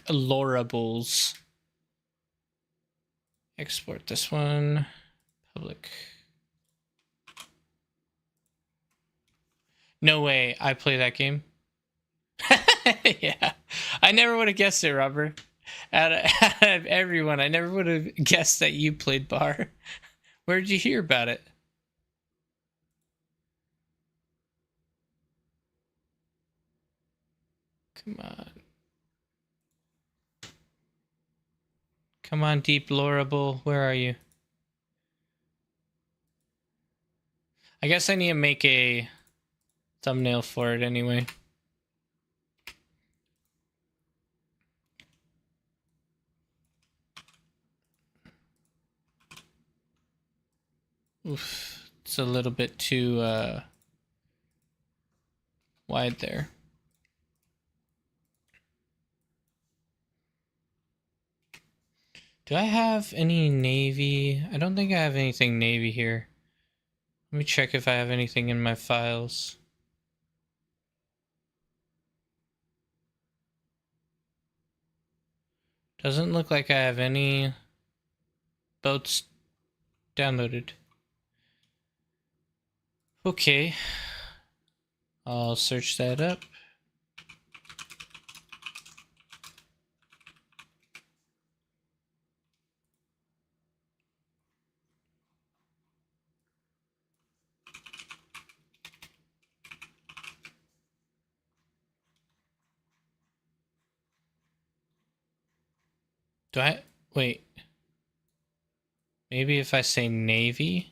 Speaker 1: lorables. Export this one. Public. No way I play that game. Yeah, I never would have guessed it, Robert. Out of everyone, I never would have guessed that you played Bar. Where did you hear about it? Come on. Come on, Deep Lorable. Where are you? I guess I need to make a thumbnail for it anyway. Oof, it's a little bit too wide there. Do I have any Navy? I don't think I have anything Navy here. Let me check if I have anything in my files. Doesn't look like I have any boats downloaded. Okay. I'll search that up. Do I? Wait. Maybe if I say Navy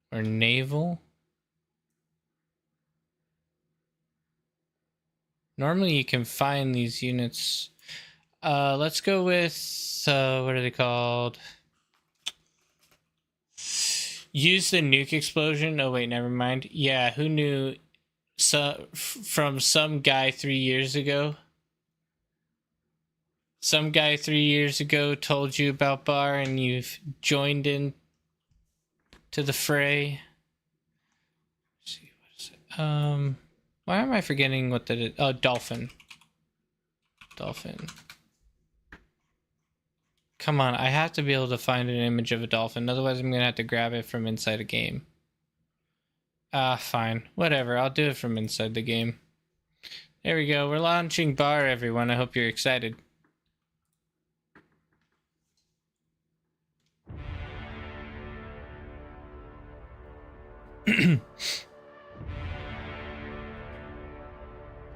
Speaker 1: or Naval. Normally you can find these units. Let's go with, what are they called? Use the nuke explosion. Oh wait, never mind. Yeah, who knew? So, from some guy 3 years ago. Some guy 3 years ago told you about Bar and you've joined in to the fray. Let's see, what is it? Why am I forgetting what that is? Oh, dolphin. Dolphin. Come on, I have to be able to find an image of a dolphin, otherwise I'm gonna have to grab it from inside a game. Ah, fine. Whatever, I'll do it from inside the game. There we go, we're launching Bar, everyone. I hope you're excited.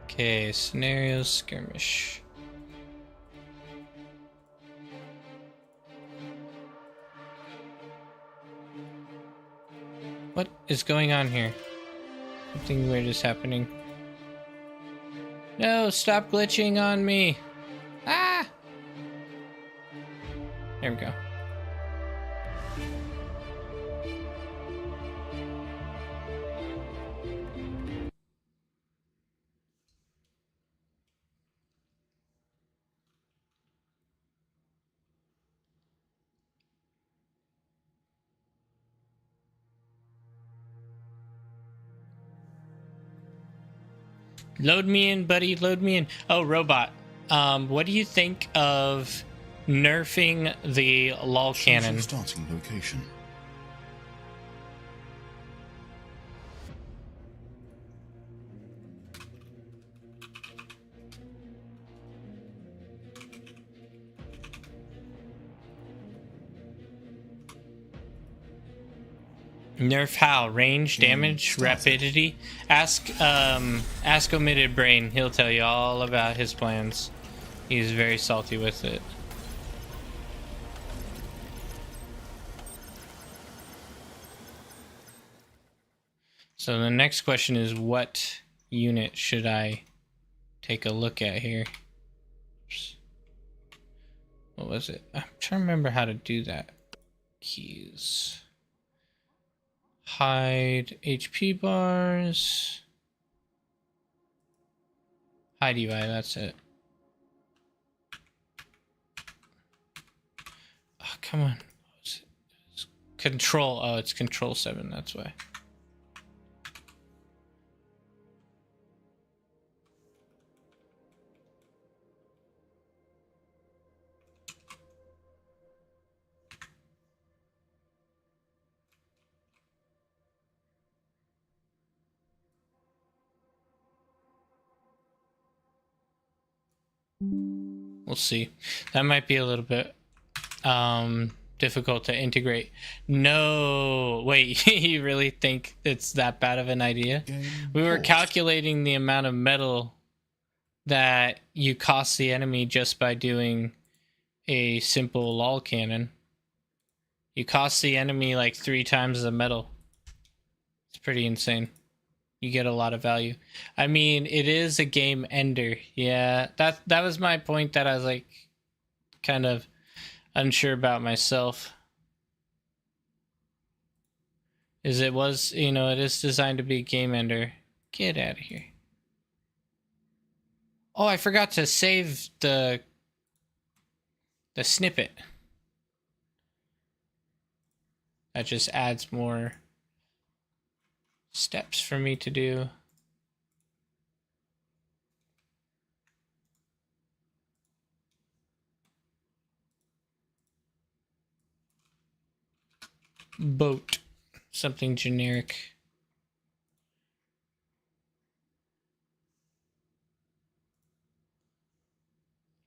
Speaker 1: Okay, scenario skirmish. What is going on here? Something weird is happening. No, stop glitching on me. Ah! There we go. Load me in, buddy. Load me in. Oh, robot. What do you think of nerfing the lol cannon?
Speaker 7: Starting location.
Speaker 1: Nerf how? Range, damage, rapidity? Ask Omitted Brain. He'll tell you all about his plans. He's very salty with it. So the next question is, what unit should I take a look at here. Oops. What was it? I'm trying to remember how to do that. Keys. Hide HP bars. Hide UI, that's it. Oh, come on. It's control. Oh, it's control 7, that's why. We'll see. That might be a little bit difficult to integrate. No, wait, you really think it's that bad of an idea? We were calculating the amount of metal that you cost the enemy just by doing a simple lol cannon. You cost the enemy like 3 times the metal. It's pretty insane. You get a lot of value. I mean, it is a game ender. Yeah, that was my point that I was like kind of unsure about myself. Is it was, you know, it is designed to be a game ender. Get out of here. Oh, I forgot to save the snippet. That just adds more steps for me to do. Boat. Something generic.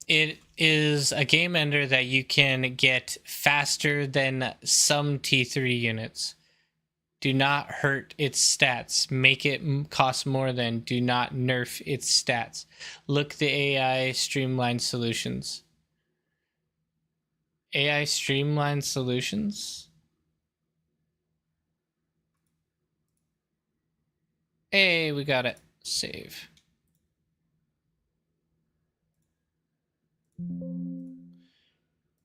Speaker 1: It is a game ender that you can get faster than some T3 units. Do not hurt its stats. Make it cost more than. Do not nerf its stats. Look the AI Streamline Solutions. AI Streamline Solutions? Hey, we got it. Save.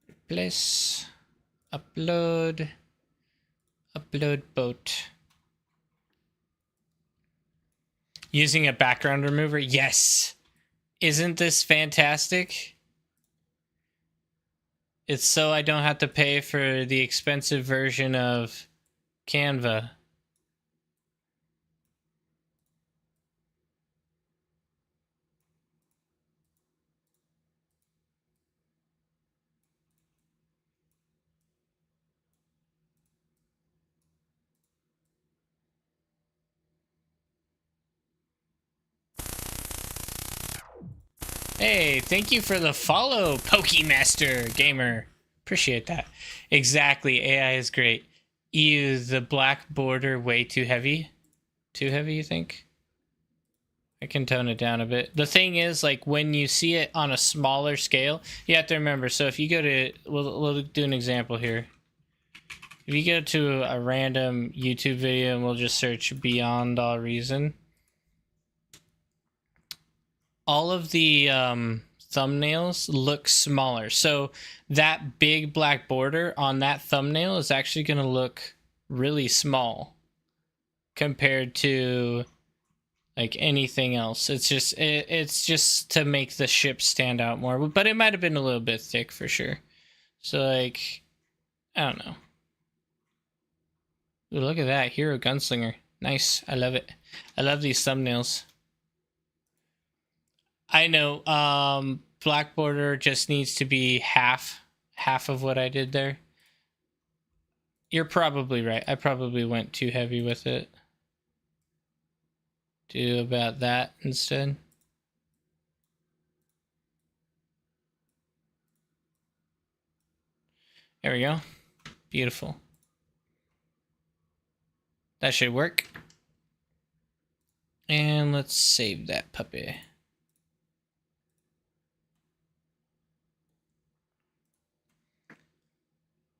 Speaker 1: Replace. Upload. Upload boat. Using a background remover? Yes. Isn't this fantastic? It's so I don't have to pay for the expensive version of Canva. Hey, thank you for the follow, Pokemaster Gamer. Appreciate that. Exactly, AI is great. Ew, the black border way too heavy. Too heavy, you think? I can tone it down a bit. The thing is, like, when you see it on a smaller scale, you have to remember, so if you go to, we'll do an example here. If you go to a random YouTube video and we'll just search Beyond All Reason, all of the thumbnails look smaller. So that big black border on that thumbnail is actually going to look really small compared to like anything else. It's just to make the ship stand out more, but it might have been a little bit thick for sure. So like, I don't know. Ooh, look at that, Hero Gunslinger. Nice, I love it. I love these thumbnails. I know, black border just needs to be half of what I did there. You're probably right. I probably went too heavy with it. Do about that instead. There we go. Beautiful. That should work. And let's save that puppy.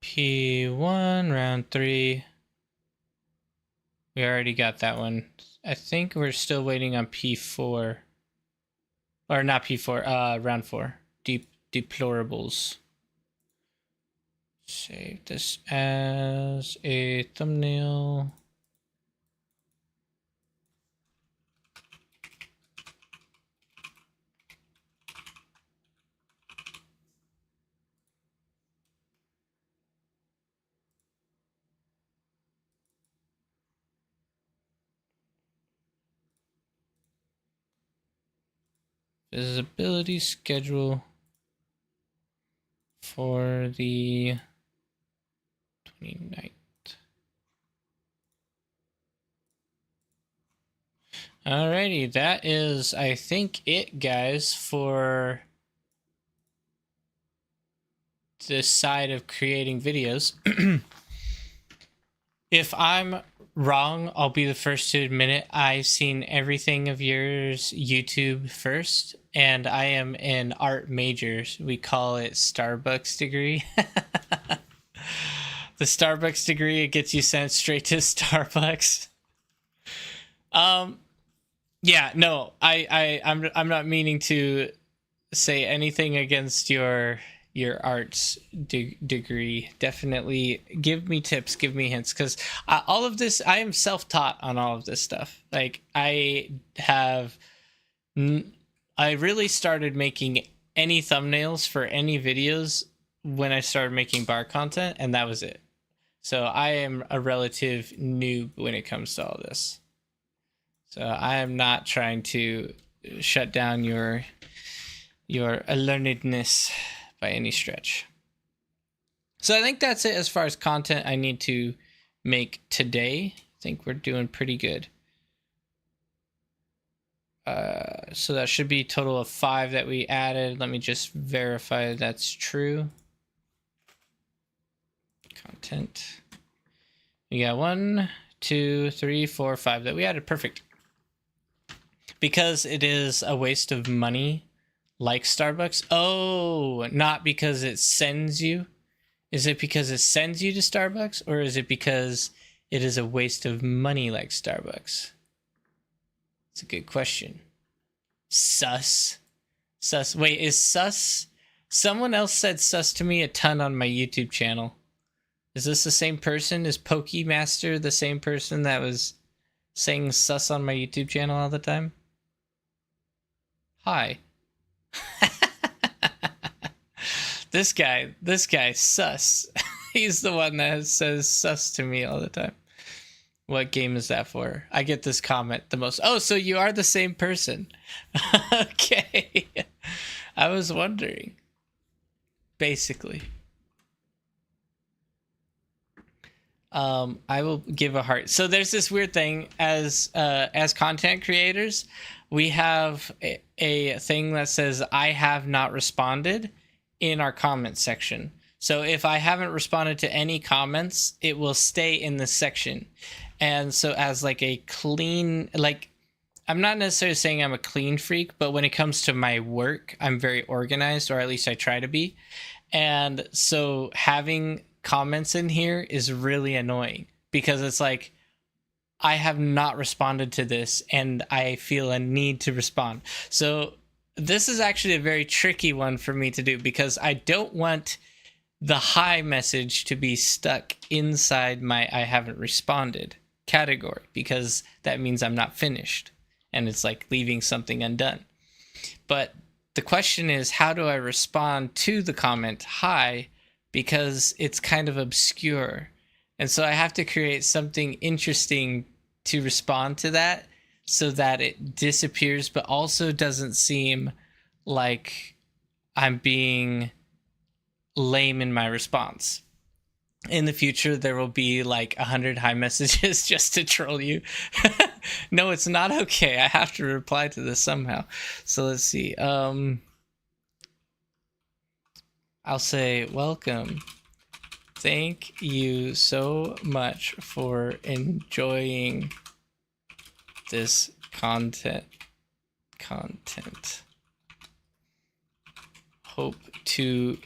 Speaker 1: P1, round 3. We already got that one. I think we're still waiting on P4. Or not P4, round 4. Deplorables. Save this as a thumbnail. Visibility schedule for the 29th. Alrighty, that is, I think, it, guys, for this side of creating videos. If I'm wrong, I'll be the first to admit it. I've seen everything of yours YouTube first, and I am an art major. We call it Starbucks degree. The Starbucks degree, it gets you sent straight to Starbucks. Yeah, no, I'm not meaning to say anything against your arts degree. Definitely give me tips, give me hints, because all of this, I am self-taught on all of this stuff. Like, I really started making any thumbnails for any videos when I started making bar content, and that was it. So I am a relative noob when it comes to all this. So I am not trying to shut down your learnedness by any stretch. So I think that's it as far as content I need to make today. I think we're doing pretty good. So that should be a total of 5 that we added. Let me just verify that's true. Content. We got 1, 2, 3, 4, 5 that we added. Perfect. Because it is a waste of money, like Starbucks. Oh, not because it sends you. Is it because it sends you to Starbucks, or is it because it is a waste of money like Starbucks? It's a good question. Sus. Wait, is sus? Someone else said sus to me a ton on my YouTube channel. Is this the same person? Is Pokemaster the same person that was saying sus on my YouTube channel all the time? Hi. This guy, sus. He's the one that says sus to me all the time. What game is that for? I get this comment the most. Oh, so you are the same person. Okay. I was wondering. Basically. I will give a heart. So there's this weird thing as content creators, we have a thing that says I have not responded in our comment section. So if I haven't responded to any comments, it will stay in this section. And so as like a clean, like, I'm not necessarily saying I'm a clean freak, but when it comes to my work, I'm very organized, or at least I try to be. And so having comments in here is really annoying, because it's like, I have not responded to this and I feel a need to respond. So this is actually a very tricky one for me to do, because I don't want the hi message to be stuck inside my I haven't responded category, because that means I'm not finished and it's like leaving something undone. But the question is, how do I respond to the comment hi, because it's kind of obscure. And so I have to create something interesting to respond to that, so that it disappears, but also doesn't seem like I'm being lame in my response. In the future, there will be like 100 hi messages just to troll you. No, it's not okay. I have to reply to this somehow. So let's see. I'll say, welcome. Thank you so much for enjoying this content. Hope to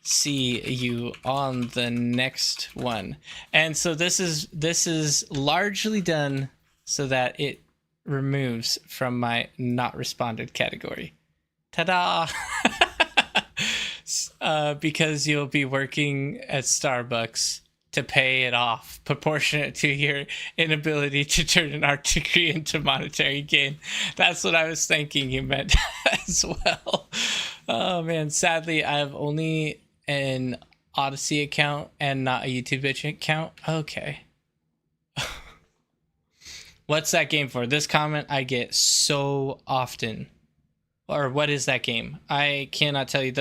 Speaker 1: see you on the next one. And so this is largely done so that it removes from my not responded category. Ta-da! Because you'll be working at Starbucks to pay it off, proportionate to your inability to turn an art degree into monetary gain. That's what I was thinking you meant as well. Oh man, sadly, I have only an Odyssey account and not a YouTube account. Okay. What's that game for? This comment I get so often. Or what is that game? I cannot tell you.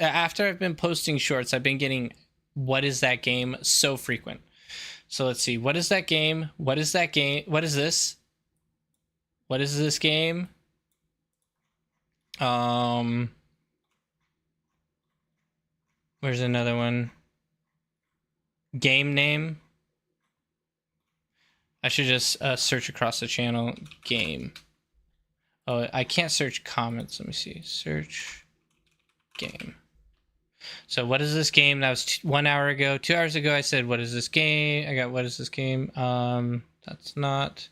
Speaker 1: After I've been posting shorts, I've been getting what is that game so frequent. So let's see. What is that game? What is that game? What is this? What is this game? Where's another one? Game name. I should just search across the channel. Game. Oh, I can't search comments. Let me see. Search game. So what is this game? That was 1 hour ago. 2 hours ago, I said, what is this game? I got, what is this game? That's not.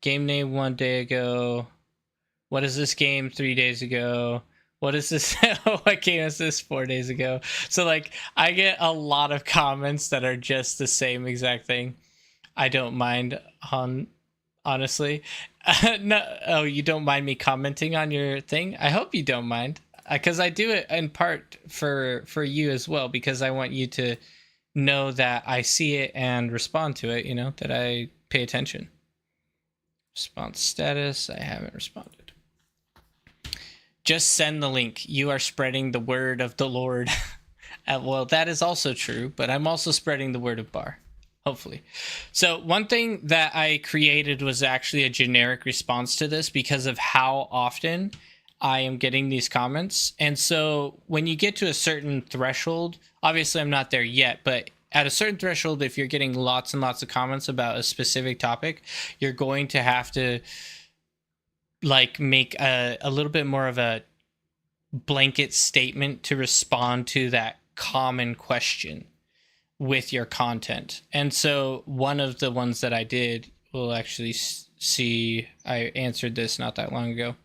Speaker 1: Game name 1 day ago. What is this game 3 days ago? What is this? What game is this 4 days ago? So like, I get a lot of comments that are just the same exact thing. I don't mind honestly. No, oh, you don't mind me commenting on your thing? I hope you don't mind, because I do it in part for you as well, because I want you to know that I see it and respond to it, you know, that I pay attention. Response status, I haven't responded. Just send the link. You are spreading the word of the Lord. Well, that is also true, but I'm also spreading the word of Bar. Hopefully. So one thing that I created was actually a generic response to this because of how often I am getting these comments. And so when you get to a certain threshold, obviously I'm not there yet, but at a certain threshold, if you're getting lots and lots of comments about a specific topic, you're going to have to like make a little bit more of a blanket statement to respond to that common question with your content. And so one of the ones that I did, we'll actually see, I answered this not that long ago.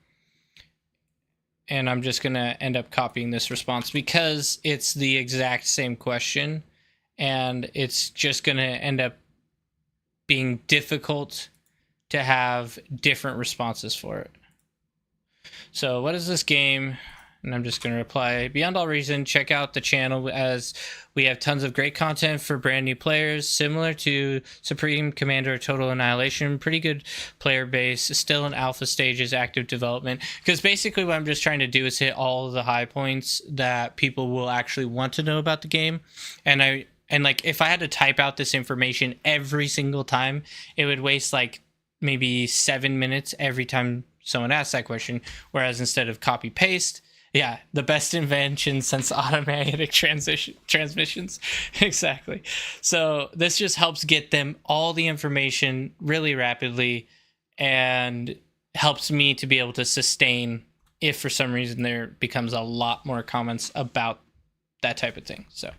Speaker 1: And I'm just going to end up copying this response because it's the exact same question. And it's just going to end up being difficult to have different responses for it. So what is this game? And I'm just going to reply, beyond all reason, check out the channel as we have tons of great content for brand new players, similar to Supreme Commander Total Annihilation. Pretty good player base, still in alpha stages, active development. Because basically what I'm just trying to do is hit all of the high points that people will actually want to know about the game. And like, if I had to type out this information every single time, it would waste like maybe 7 minutes every time someone asks that question. Whereas instead of copy paste, yeah, the best invention since automatic transmissions. Exactly. So this just helps get them all the information really rapidly and helps me to be able to sustain if for some reason there becomes a lot more comments about that type of thing. So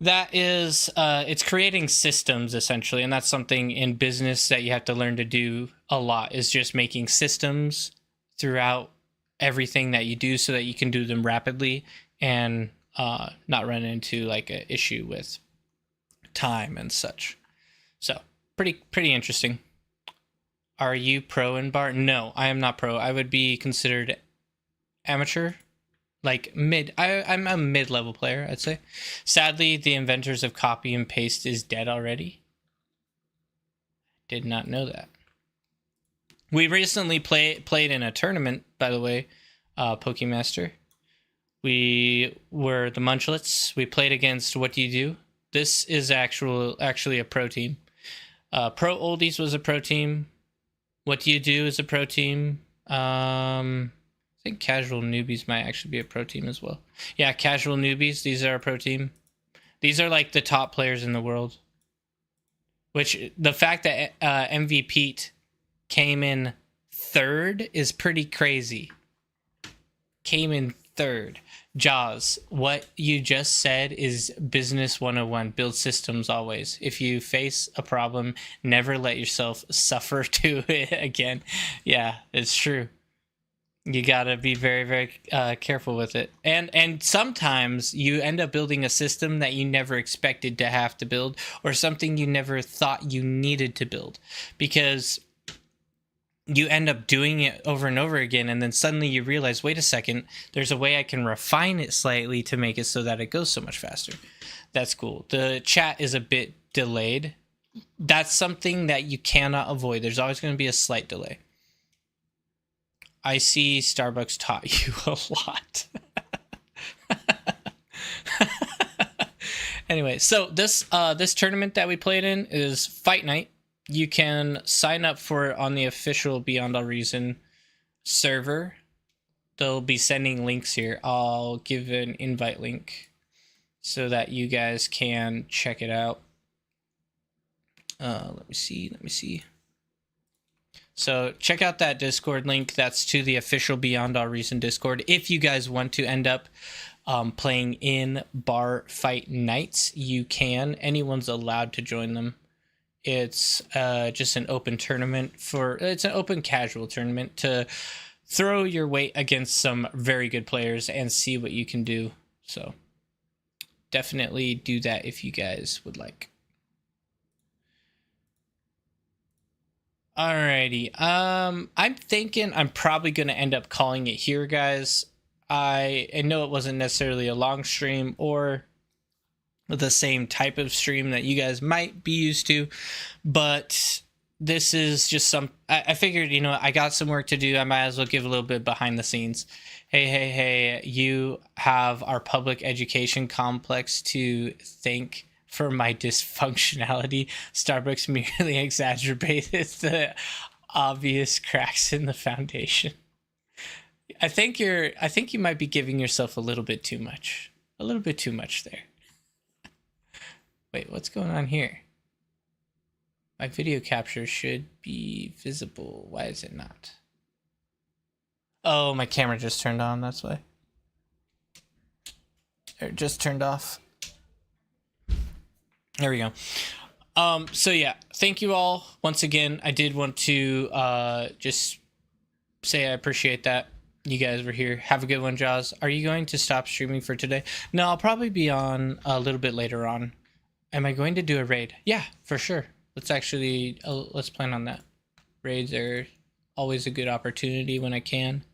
Speaker 1: that is, it's creating systems essentially. And that's something in business that you have to learn to do a lot, is just making systems throughout everything that you do so that you can do them rapidly and not run into like an issue with time and such. So pretty interesting. Are you pro in Bar? No, I am not pro. I would be considered amateur, like mid. I'm a mid-level player, I'd say. Sadly, the inventors of copy and paste is dead already. Did not know that. We recently played in a tournament, by the way, Pokemaster. We were the Munchlets. We played against What Do You Do? This is actually a pro team. Pro Oldies was a pro team. What Do You Do is a pro team. I think Casual Newbies might actually be a pro team as well. Yeah, Casual Newbies, these are a pro team. These are like the top players in the world. Which, the fact that MVP came in third is pretty crazy. Came in third. Jaws, what you just said is business 101. Build systems always. If you face a problem, never let yourself suffer to it again. Yeah, it's true. You gotta be very, very careful with it. And sometimes you end up building a system that you never expected to have to build, or something you never thought you needed to build, because you end up doing it over and over again, and then suddenly you realize, wait a second, there's a way I can refine it slightly to make it so that it goes so much faster. That's cool. The chat is a bit delayed. That's something that you cannot avoid. There's always going to be a slight delay. I see Starbucks taught you a lot. Anyway, so this tournament that we played in is Fight Night. You can sign up for it on the official Beyond All Reason server. They'll be sending links here. I'll give an invite link so that you guys can check it out. Let me see. So check out that Discord link. That's to the official Beyond All Reason Discord. If you guys want to end up playing in bar fight nights, you can. Anyone's allowed to join them. It's just an open tournament it's an open casual tournament to throw your weight against some very good players and see what you can do. So definitely do that if you guys would like. Alrighty. I'm thinking I'm probably gonna end up calling it here, guys. I know it wasn't necessarily a long stream or the same type of stream that you guys might be used to, but this is just I figured, you know, I got some work to do. I might as well give a little bit behind the scenes. Hey, you have our public education complex to thank for my dysfunctionality. Starbucks merely exacerbated the obvious cracks in the foundation. I think you might be giving yourself a little bit too much. A little bit too much there. Wait, what's going on here? My video capture should be visible. Why is it not? Oh, my camera just turned on, that's why. Or just turned off. There we go. So yeah, thank you all once again. I did want to just say I appreciate that you guys were here. Have a good one, Jaws. Are you going to stop streaming for today? No, I'll probably be on a little bit later on. Am I going to do a raid? Yeah, for sure. Let's plan on that. Raids are always a good opportunity when I can.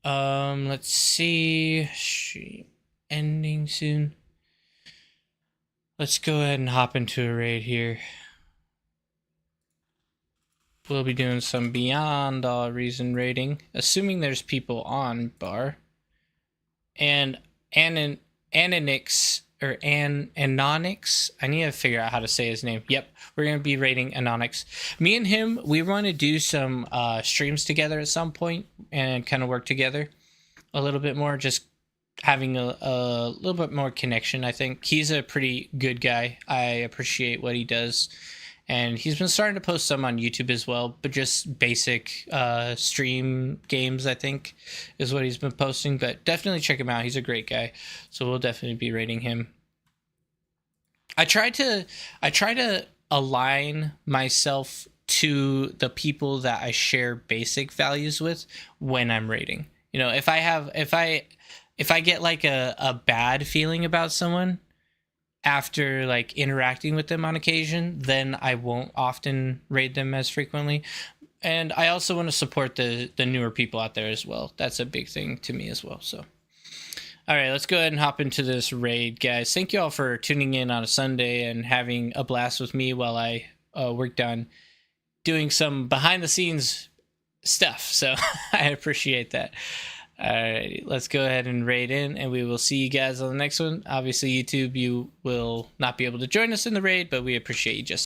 Speaker 1: Let's see. Stream ending soon. Let's go ahead and hop into a raid here. We'll be doing some Beyond All Reason raiding, assuming there's people on bar. And Anonix, or Anonix. I need to figure out how to say his name. Yep, we're going to be raiding Anonix. Me and him, we want to do some streams together at some point and kind of work together a little bit more, just having a little bit more connection. I think he's a pretty good guy. I appreciate what he does. And he's been starting to post some on YouTube as well, but just basic stream games, I think, is what he's been posting. But definitely check him out. He's a great guy. So we'll definitely be rating him. I try to align myself to the people that I share basic values with when I'm rating. You know, if I get like a bad feeling about someone after like interacting with them on occasion, then I won't often raid them as frequently. And I also want to support the newer people out there as well. That's a big thing to me as well. So, all right, let's go ahead and hop into this raid, guys. Thank you all for tuning in on a Sunday and having a blast with me while I worked on doing some behind the scenes stuff. So I appreciate that. All right, let's go ahead and raid in, and we will see you guys on the next one. Obviously, YouTube, you will not be able to join us in the raid, but we appreciate you just